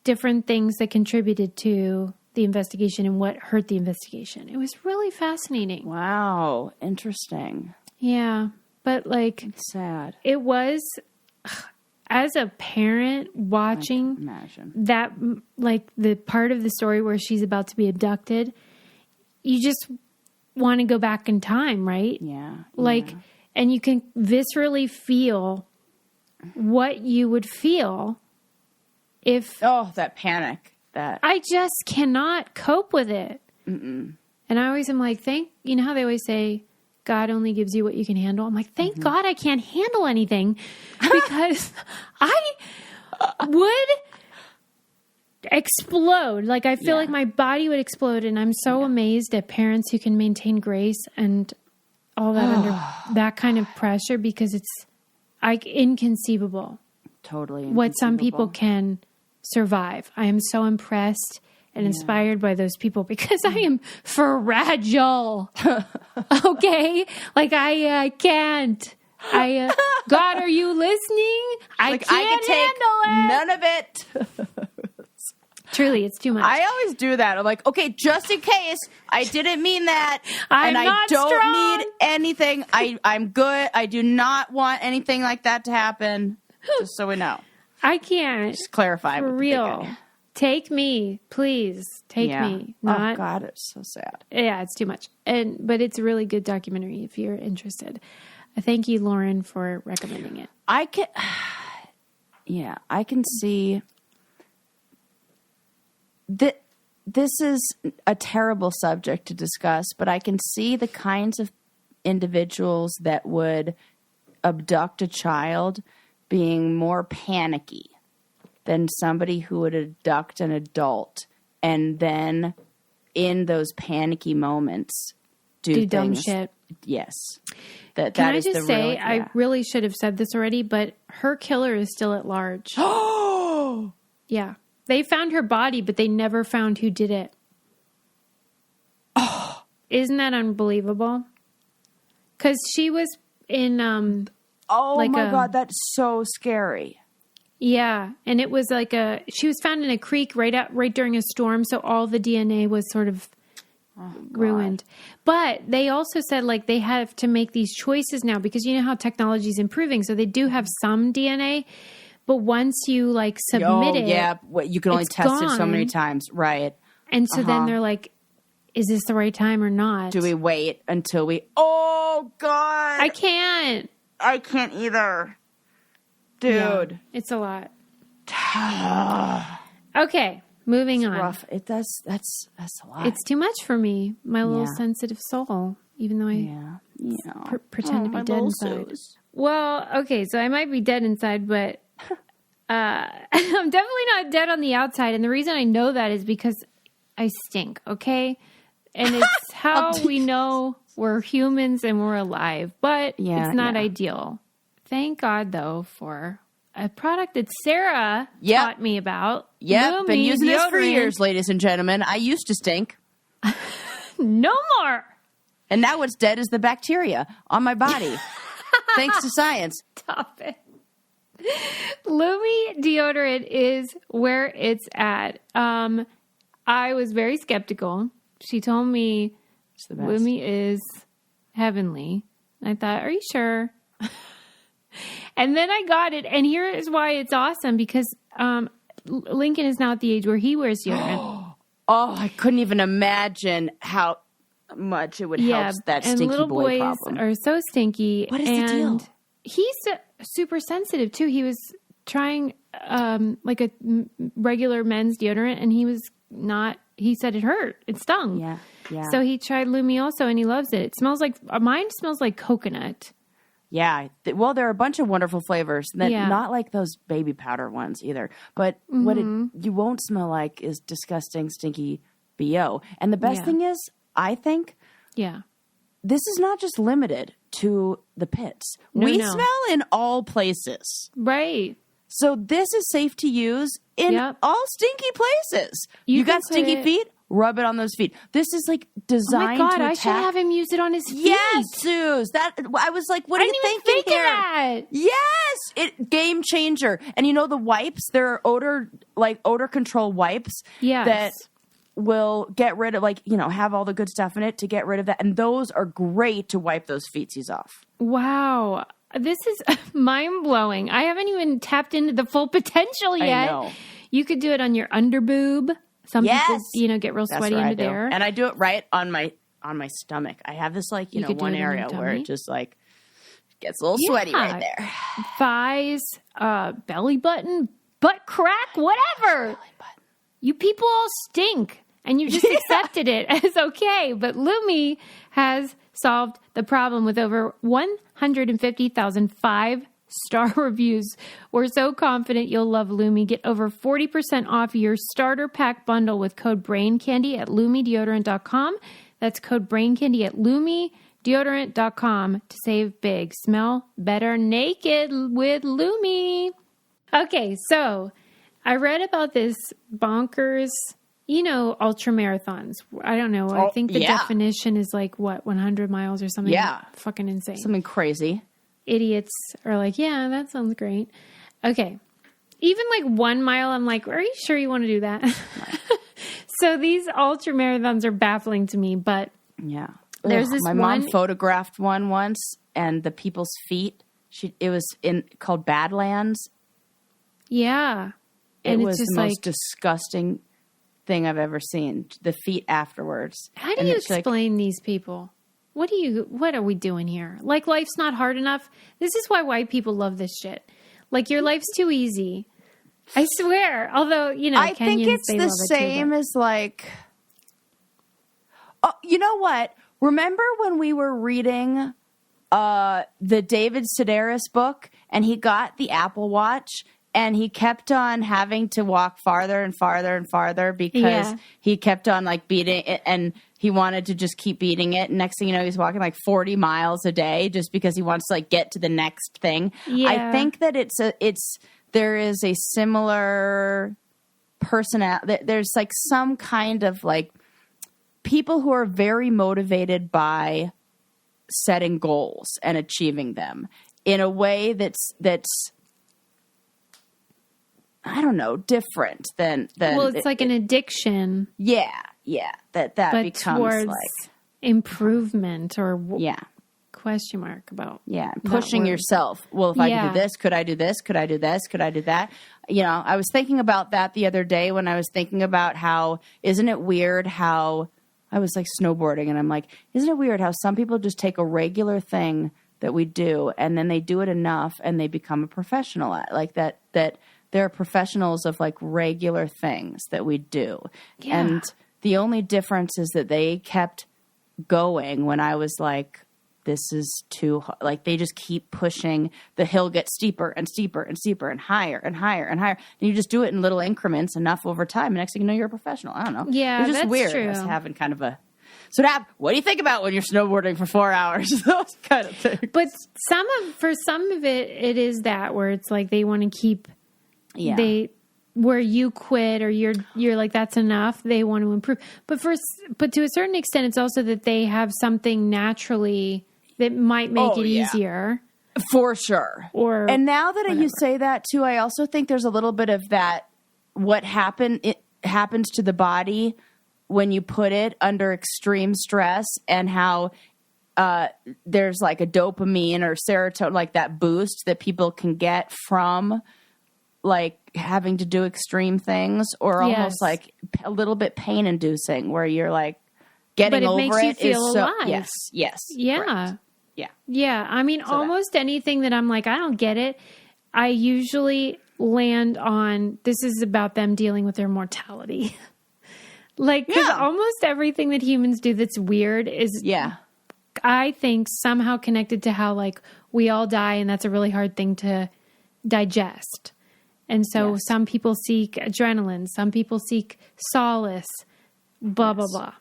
different things that contributed to the investigation and what hurt the investigation. It was really fascinating. Wow. Interesting. Yeah. But like, it's sad. It was, as a parent watching that, like the part of the story where she's about to be abducted, you just want to go back in time, right? Yeah. Like, and you can viscerally feel what you would feel if... Oh, that panic. That I just cannot cope with it. And I always am like, you know how they always say, God only gives you what you can handle? I'm like, thank God I can't handle anything, because I would explode. Like, I feel like my body would explode. And I'm so amazed at parents who can maintain grace and all that under that kind of pressure, because it's like inconceivable. Totally inconceivable. What some people can survive. I am so impressed and inspired by those people, because I am fragile. Okay? Like I can't. God, are you listening? I can't handle it. None of it. Truly, it's too much. I always do that. I'm like, okay, just in case, I didn't mean that. I'm and not I don't strong. need anything. I'm good. I do not want anything like that to happen. Just so we know. I can't. Just clarify. For real. Take me, please. Take me. Not, oh God, it's so sad. Yeah, it's too much. But it's a really good documentary if you're interested. Thank you, Lauren, for recommending it. I can see that this is a terrible subject to discuss, but I can see the kinds of individuals that would abduct a child being more panicky than somebody who would abduct an adult and then in those panicky moments do dumb shit. Yes. Can I just say, I really should have said this already, but her killer is still at large. Oh! Yeah. They found her body, but they never found who did it. Oh! Isn't that unbelievable? Because she was in... oh my God, that's so scary. Yeah, and it was like she was found in a creek right during a storm, so all the DNA was sort of ruined. But they also said like they have to make these choices now, because you know how technology is improving, so they do have some DNA, but once you like submit it, you can only test it so many times, right? And so then they're like, is this the right time or not? Do we wait until we... Oh, God! I can't either. Dude. Yeah, it's a lot. Okay, moving on. Rough. That's a lot. It's too much for me, my little sensitive soul, even though I pretend to be dead inside. Suze. Well, okay, so I might be dead inside, but I'm definitely not dead on the outside. And the reason I know that is because I stink, okay? And it's how we know we're humans and we're alive, but it's not ideal. Thank God, though, for a product that Sarah taught me about. Yep, been using this for deodorant. years, ladies and gentlemen. I used to stink. No more. And now what's dead is the bacteria on my body. Thanks to science. Stop it. Lumi deodorant is where it's at. I was very skeptical. She told me It's the best. Lumi is heavenly. I thought, are you sure? And then I got it. And here is why it's awesome, because Lincoln is now at the age where he wears deodorant. Oh, I couldn't even imagine how much it would help that and stinky little boy boys problem. are so stinky. What is the deal? He's super sensitive too. He was trying like a regular men's deodorant, and he was not. He said it hurt. It stung. Yeah. So he tried Lumi also, and he loves it. It smells like mine smells like coconut. Yeah. Well, there are a bunch of wonderful flavors. Not like those baby powder ones either. But what you won't smell like is disgusting, stinky BO. And the best thing is, I think, this is not just limited to the pits. We smell in all places. Right. So this is safe to use in all stinky places. You got stinky feet? Rub it on those feet. This is like designed oh my God, to I attack. should have him use it on his feet. Yes, Suze. I was like, what are you thinking here? That. Yes, game changer. And you know the wipes? There are odor control wipes that will get rid of have all the good stuff in it to get rid of that. And those are great to wipe those feetsies off. Wow. This is mind blowing. I haven't even tapped into the full potential yet. I know. You could do it on your underboob. Some people, get real sweaty under there. And I do it right on my stomach. I have this one area where it just gets a little sweaty right there. Thighs, belly button, butt crack, whatever. You people all stink, and you just accepted it as okay. But Lumi has solved the problem with over 150,000 5-star reviews. We're so confident you'll love Lumi. Get over 40% off your starter pack bundle with code BRAINCANDY at LumiDeodorant.com. That's code BRAINCANDY at LumiDeodorant.com to save big. Smell better naked with Lumi. Okay, so I read about this bonkers, ultra marathons. I don't know. I think the definition is 100 miles or something. Yeah. Fucking insane. Something crazy. Idiots are like, yeah, that sounds great. Okay. Even 1 mile, I'm like, are you sure you want to do that? So these ultra marathons are baffling to me, but there's this my mom photographed one once, and the people's feet, it was called Badlands. Yeah. And it was just the most disgusting thing I've ever seen. The feet afterwards. How do you explain these people? What are we doing here? Life's not hard enough. This is why white people love this shit. Your life's too easy. I swear. Although, I think it's the same as oh, you know what? Remember when we were reading the David Sedaris book, and he got the Apple Watch, and he kept on having to walk farther and farther and farther because he kept on beating it, and he wanted to just keep beating it. And next thing you know, he's walking 40 miles a day just because he wants to get to the next thing. Yeah. I think that there is a similar personality. There's some kind of people who are very motivated by setting goals and achieving them in a way that's I don't know, different than well, it's an addiction. Yeah. That but becomes towards improvement or question mark about pushing yourself. Well, if I could do this, could I do this? Could I do this? Could I do that? I was thinking about that the other day when I was thinking about how isn't it weird how I was snowboarding, and I'm like, isn't it weird how some people just take a regular thing that we do and then they do it enough and they become a professional at that there are professionals of regular things that we do. Yeah. And the only difference is that they kept going when I was this is too hard. They just keep pushing. The hill gets steeper and steeper and steeper and higher and higher and higher. And you just do it in little increments enough over time. And next thing you know, you're a professional. I don't know. Yeah, it's just that's weird. true. I was having kind of a So what do you think about when you're snowboarding for 4 hours? Those kind of things. But for some of it, it is that where it's like they want to keep where you quit or you're like, that's enough. They want to improve. But to a certain extent, it's also that they have something naturally that might make it easier. For sure. And now that you say that too, I also think there's a little bit of that. It happens to the body when you put it under extreme stress, and how there's like a dopamine or serotonin, like that boost that people can get from like having to do extreme things, or almost like a little bit pain inducing, where you're like getting over it. But it makes you feel alive. Yes. Yeah. Correct. Yeah. I mean, almost anything that I'm like, I don't get it, I usually land on, this is about them dealing with their mortality. Like, because almost everything that humans do that's weird is, I think, somehow connected to how, like, we all die, and that's a really hard thing to digest. And so some people seek adrenaline, some people seek solace, blah, blah, blah.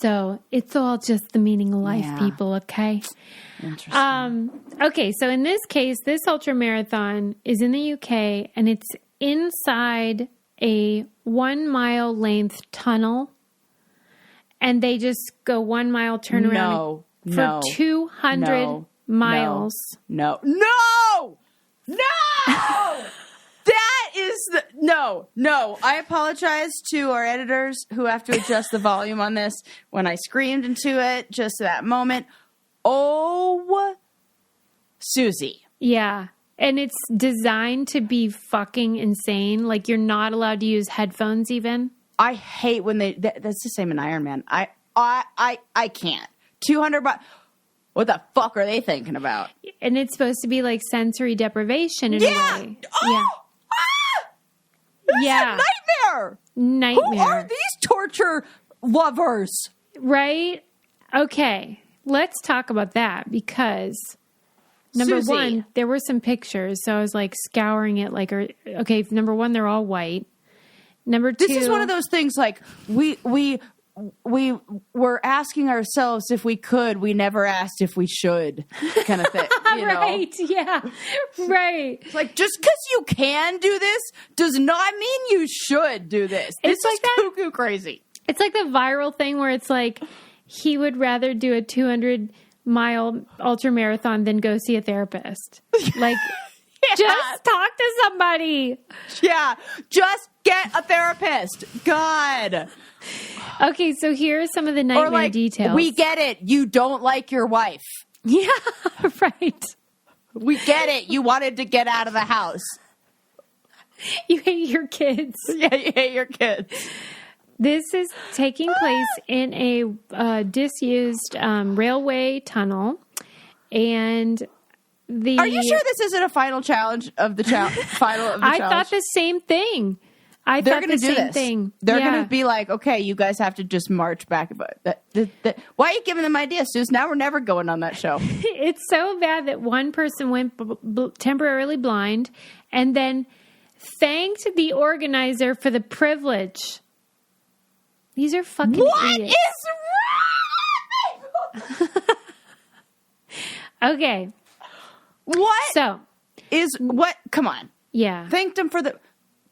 So it's all just the meaning of life, people, okay? Interesting. Okay, so in this case, this ultra marathon is in the UK, and it's inside a 1 mile length tunnel, and they just go 1 mile turnaround for 200 miles. No! That is no. I apologize to our editors who have to adjust the volume on this when I screamed into it just that moment. Oh, Susie. Yeah. And it's designed to be fucking insane. Like, you're not allowed to use headphones even. I hate when that's the same in Iron Man. I can't. 200 what the fuck are they thinking about? And it's supposed to be like sensory deprivation in a way. Oh! This is a nightmare. Who are these torture lovers? Right? Okay. Let's talk about that, because number Susie. one, there were some pictures. So I was like scouring it like, okay, number one, they're all white. Number two. This is one of those things like we were asking ourselves if we could. We never asked if we should, kind of thing. You know? Right. Yeah. Right. It's like, just because you can do this does not mean you should do this. This is like cuckoo crazy. It's like the viral thing where it's like he would rather do a 200-mile ultra marathon than go see a therapist. Like, just talk to somebody. Yeah. Just get a therapist. God. Okay, so here are some of the nightmare details. We get it. You don't like your wife. Yeah, right. We get it. You wanted to get out of the house. You hate your kids. Yeah, you hate your kids. This is taking place in a disused railway tunnel. And Are you sure this isn't a final challenge of the final of the challenge? I thought the same thing. They're going to do this. They're going to be like, okay, you guys have to just march back. Why are you giving them ideas, Suze? Now we're never going on that show. It's so bad that one person went temporarily blind and then thanked the organizer for the privilege. These are fucking idiots. What is wrong? Okay. Come on. Yeah. Thanked him for the...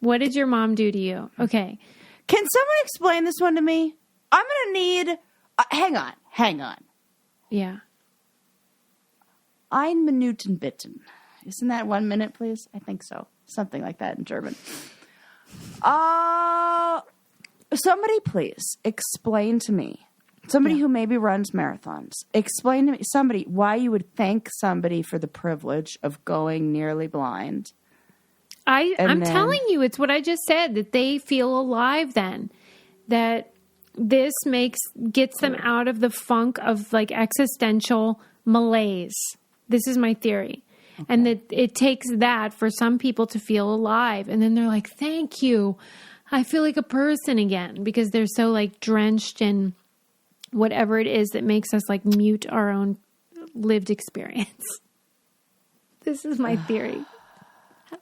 What did your mom do to you? Okay. Can someone explain this one to me? I'm going to need... hang on. Yeah. 1 Minuten bitten. Isn't that 1 minute, please? I think so. Something like that in German. Somebody please explain to me, somebody who maybe runs marathons, explain to me, somebody, why you would thank somebody for the privilege of going nearly blind. I'm telling you, it's what I just said, that they feel alive then. That this gets them out of the funk of like existential malaise. This is my theory. Okay. And that it takes that for some people to feel alive. And then they're like, thank you. I feel like a person again, because they're so like drenched in whatever it is that makes us like mute our own lived experience. This is my theory.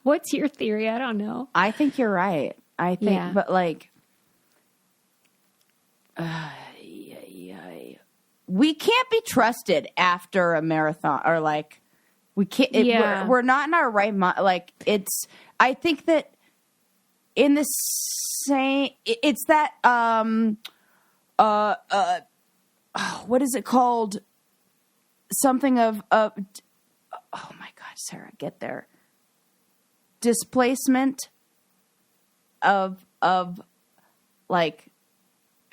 What's your theory? I don't know. I think you're right. But like, we can't be trusted after a marathon, or like we can't. We're not in our right mind. Like I think that in the same, it's that what is it called? Something of oh my God, Sarah, get there. Displacement of like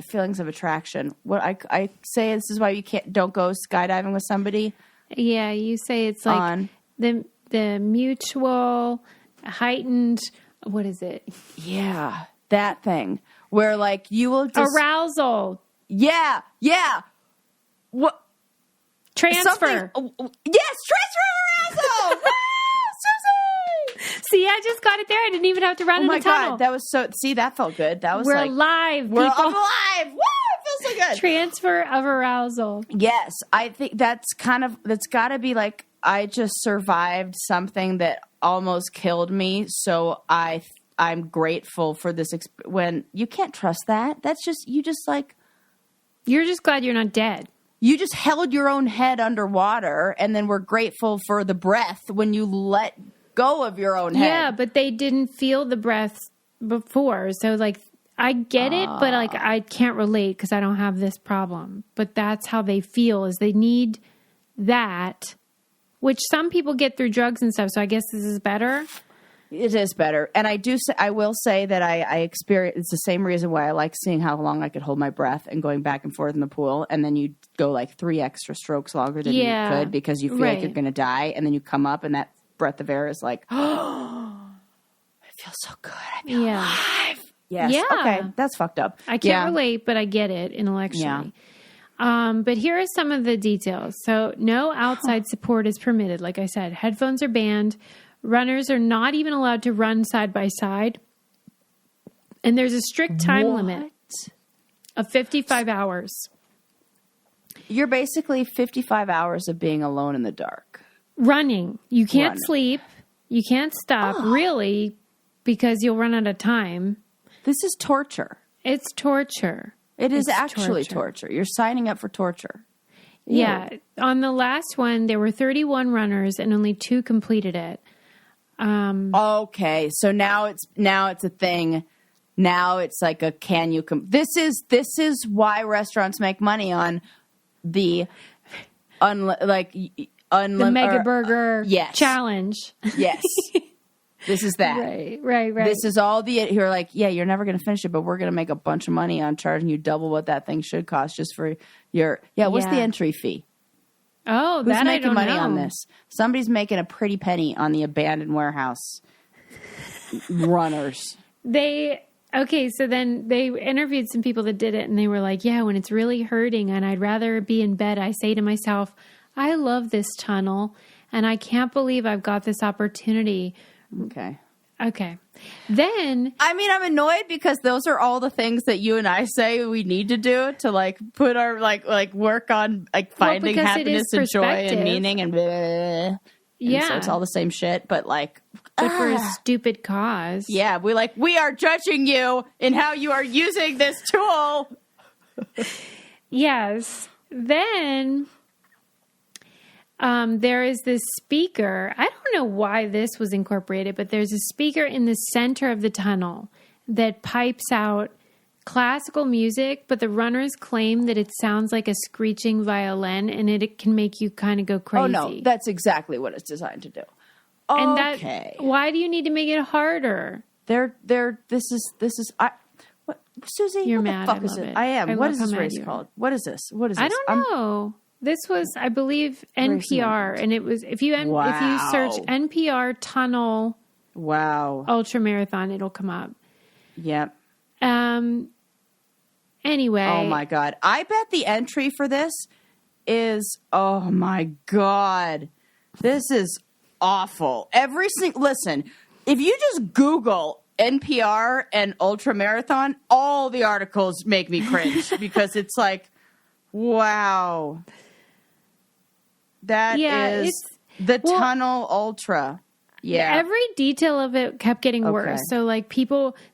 feelings of attraction. What I say, this is why you don't go skydiving with somebody. Yeah, you say it's like the mutual heightened, what is it? Yeah, that thing where like you will arousal. Yeah. What? Transfer. Yes, transfer of arousal. Susie! See, I just got it there. I didn't even have to run in the tunnel. Oh my God, that was so. See, that felt good. That was we're like alive. We're alive. Woo! It feels so good. Transfer of arousal. Yes, I think that's got to be like I just survived something that almost killed me. So I'm grateful for this. When you can't trust that, that's just you're just glad you're not dead. You just held your own head underwater, and then we're grateful for the breath when you let go of your own head. Yeah, but they didn't feel the breath before. So, like, I get it, but, like, I can't relate because I don't have this problem. But that's how they feel, is they need that, which some people get through drugs and stuff. So I guess this is better. It is better. And I will say that I experience, it's the same reason why I like seeing how long I could hold my breath and going back and forth in the pool. And then you go like 3 extra strokes longer than you could because you feel like you're going to die. And then you come up and that breath of air is like, oh, it feels so good. I feel alive. Yes. Yeah. Okay. That's fucked up. I can't relate, but I get it intellectually. Yeah. But here are some of the details. So no outside support is permitted. Like I said, headphones are banned. Runners are not even allowed to run side by side. And there's a strict time limit of 55 hours. You're basically 55 hours of being alone in the dark. Running. You can't sleep. You can't stop, really, because you'll run out of time. This is torture. It's torture. It's actually torture. You're signing up for torture. Yeah. On the last one, there were 31 runners and only 2 completed it. Okay, so now it's a thing. Now it's like a can you this is why restaurants make money on the the mega burger challenge. Yes. This is that. Right. This is all you're like, yeah, you're never going to finish it, but we're going to make a bunch of money on charging you double what that thing should cost just for your what's the entry fee? Oh, who's making money on this? Somebody's making a pretty penny on the abandoned warehouse runners. So then they interviewed some people that did it, and they were like, yeah, when it's really hurting and I'd rather be in bed, I say to myself, I love this tunnel, and I can't believe I've got this opportunity. Okay. Then I'm annoyed because those are all the things that you and I say we need to do to like put our like work on like finding happiness and joy and meaning and bleh. Yeah. So it's all the same shit, but like for a stupid cause. Yeah, we are judging you in how you are using this tool. Yes. Then there is this speaker. I don't know why this was incorporated, but there's a speaker in the center of the tunnel that pipes out classical music, but the runners claim that it sounds like a screeching violin and it can make you kind of go crazy. Oh, no, that's exactly what it's designed to do. And why do you need to make it harder? This is what, Susie, you're what mad. the fuck is it? I am. What is this race called? What is this? I don't know. This was, I believe, NPR, and it was if you search NPR tunnel, ultra marathon, it'll come up. Yep. Anyway, oh my God, I bet the entry for this is oh my God, this is awful. Listen, if you just Google NPR and ultra marathon, all the articles make me cringe because it's like, wow. That is the Tunnel Ultra. Yeah. Every detail of it kept getting worse. So like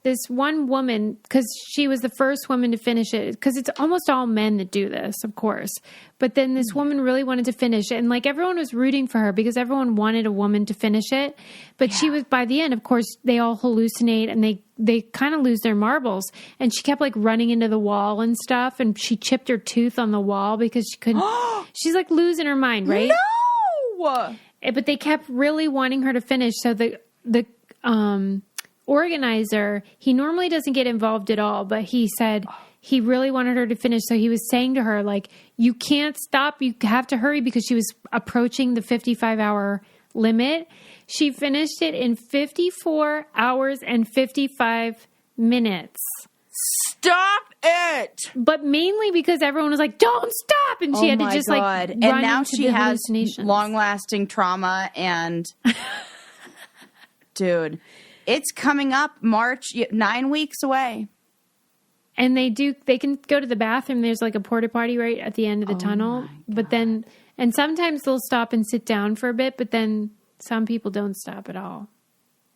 this one woman, because she was the first woman to finish it, because it's almost all men that do this, of course. But then this woman really wanted to finish it. And like everyone was rooting for her because everyone wanted a woman to finish it. But she was, by the end, of course, they all hallucinate and they kind of lose their marbles. And she kept like running into the wall and stuff. And she chipped her tooth on the wall because she couldn't. She's like losing her mind, right? No! But they kept really wanting her to finish. So the organizer, he normally doesn't get involved at all, but he said he really wanted her to finish. So he was saying to her, like, you can't stop. You have to hurry, because she was approaching the 55-hour limit. She finished it in 54 hours and 55 minutes. Stop it! But mainly because everyone was like, don't stop! And she had to just like run and now into she the has hallucinations. long-lasting trauma and... Dude, it's coming up March, 9 weeks away. And they can go to the bathroom. There's like a porta potty right at the end of the tunnel. But then, and sometimes they'll stop and sit down for a bit, but then some people don't stop at all.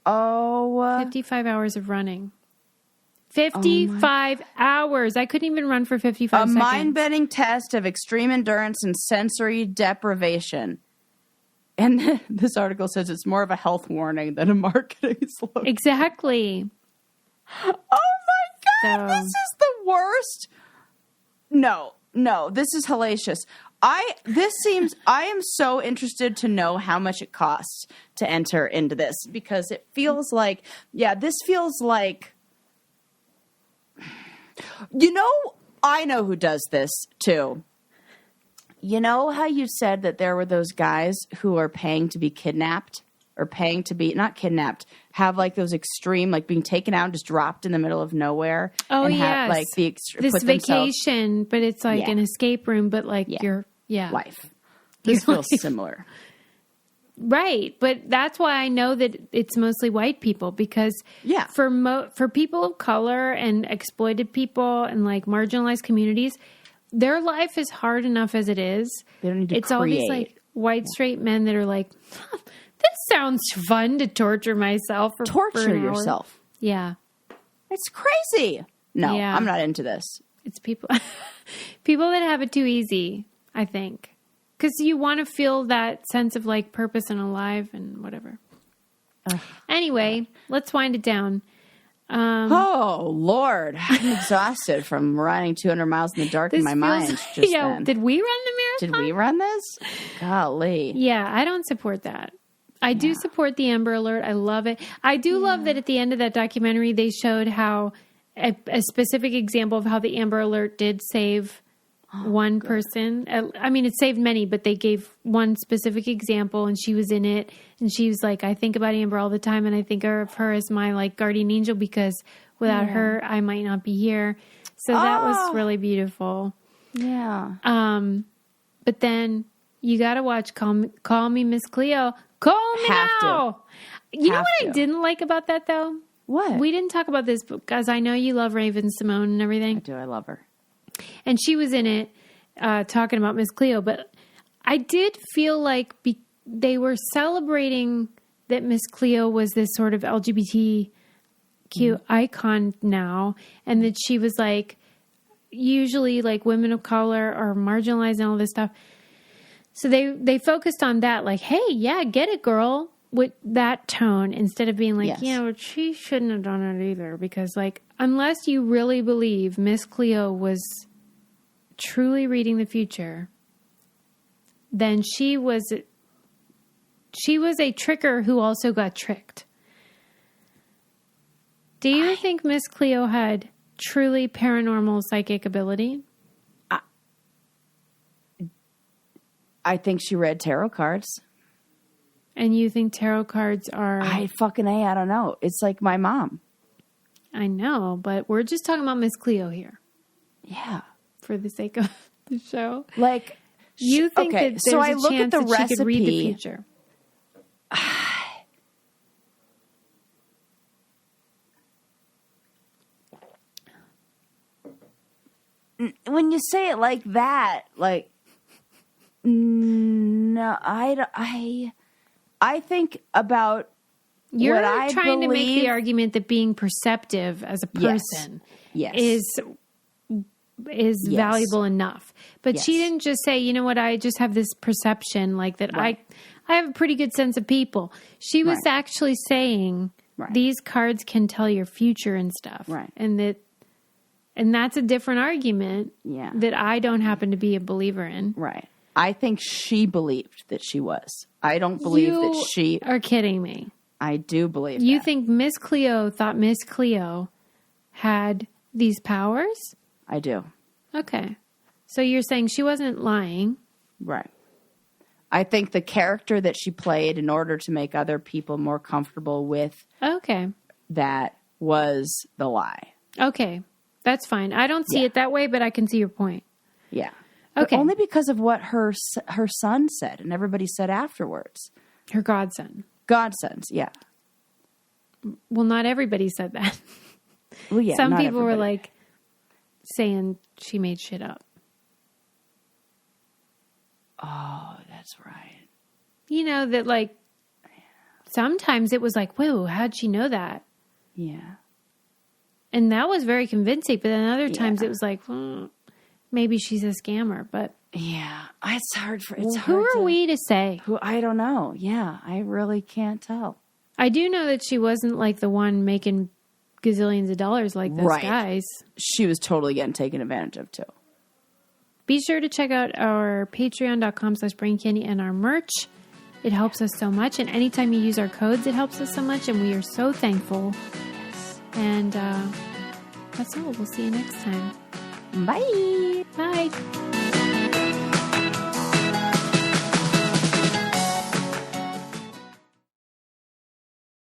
55 hours of running. 55 hours. I couldn't even run for 55 seconds. A mind-bending test of extreme endurance and sensory deprivation. And this article says it's more of a health warning than a marketing slogan. Exactly. Oh my God, this is the worst. No, this is hellacious. I am so interested to know how much it costs to enter into this, because it feels like, this feels like, I know who does this too. You know how you said that there were those guys who are paying to be kidnapped, or paying to be, not kidnapped, have like those extreme, like being taken out and just dropped in the middle of nowhere. Oh, and yes. have, like, this vacation, but it's like an escape room, but like your life. This feels similar. Right. But that's why I know that it's mostly white people, because for people of color and exploited people and like marginalized communities, their life is hard enough as it is. They don't need to It's all these like white straight men that are like, this sounds fun to torture myself. Torture yourself. Yeah. It's crazy. No, I'm not into this. It's people that have it too easy, I think. Because you want to feel that sense of like purpose and alive and whatever. Anyway, let's wind it down. Oh, Lord. I'm exhausted from running 200 miles in the dark in my mind just then. Did we run the marathon? Did we run this? Golly. Yeah, I don't support that. I do support the Amber Alert. I love it. I do love that at the end of that documentary, they showed how a specific example of how the Amber Alert did save one person. I mean, it saved many, but they gave one specific example, and she was in it. And she was like, I think about Amber all the time, and I think of her as my like guardian angel, because without her, I might not be here. So that was really beautiful. Yeah. But then you got to watch Call Me Miss Cleo. Call me now. You know what I didn't like about that, though? What? We didn't talk about this because I know you love Raven Simone and everything. I do. I love her. And she was in it talking about Miss Cleo. But I did feel like they were celebrating that Miss Cleo was this sort of LGBTQ icon now. And that she was like, usually like women of color are marginalized and all this stuff. So they focused on that, like, hey, yeah, get it, girl, with that tone, instead of being like, she shouldn't have done it either. Because, like, unless you really believe Miss Cleo was truly reading the future, then she was a tricker who also got tricked. Do you think Miss Cleo had truly paranormal psychic ability? I think she read tarot cards. And you think tarot cards are... I don't know. It's like my mom. I know, but we're just talking about Miss Cleo here. Yeah. For the sake of the show. Like, you think that there's so I a look chance at the that recipe. she could read the future? When you say it like that, like... No, I think about You're what I trying to make believe- the argument that being perceptive as a person Yes. is valuable enough. But she Yes. didn't just say, you know what, I just have this perception like that. I have a pretty good sense of people. She was actually saying these cards can tell your future and stuff. Right. And that's a different argument that I don't happen to be a believer in. Right. I think she believed that she was. I don't believe that she... are kidding me. I do believe You that. think Miss Cleo thought Miss Cleo had these powers? I do. Okay. So you're saying she wasn't lying. Right. I think the character that she played in order to make other people more comfortable with that was the lie. Okay. That's fine. I don't see it that way, but I can see your point. Yeah. Okay. But only because of what her son said and everybody said afterwards. Her godson. Godsons, yeah. Well, not everybody said that. Well, yeah. Some not people were everybody. like saying she made shit up. Oh, that's right. You know, that like sometimes it was like, whoa, how'd she know that? Yeah. And that was very convincing. But then other times it was like, maybe she's a scammer. But yeah, it's hard for. who are we to say? Who I don't know. Yeah, I really can't tell. I do know that she wasn't like the one making gazillions of dollars like those guys. She was totally getting taken advantage of too. Be sure to check out our patreon.com/braincandy and our merch. It helps us so much. And anytime you use our codes, it helps us so much. And we are so thankful. And that's all. We'll see you next time. Bye. Bye.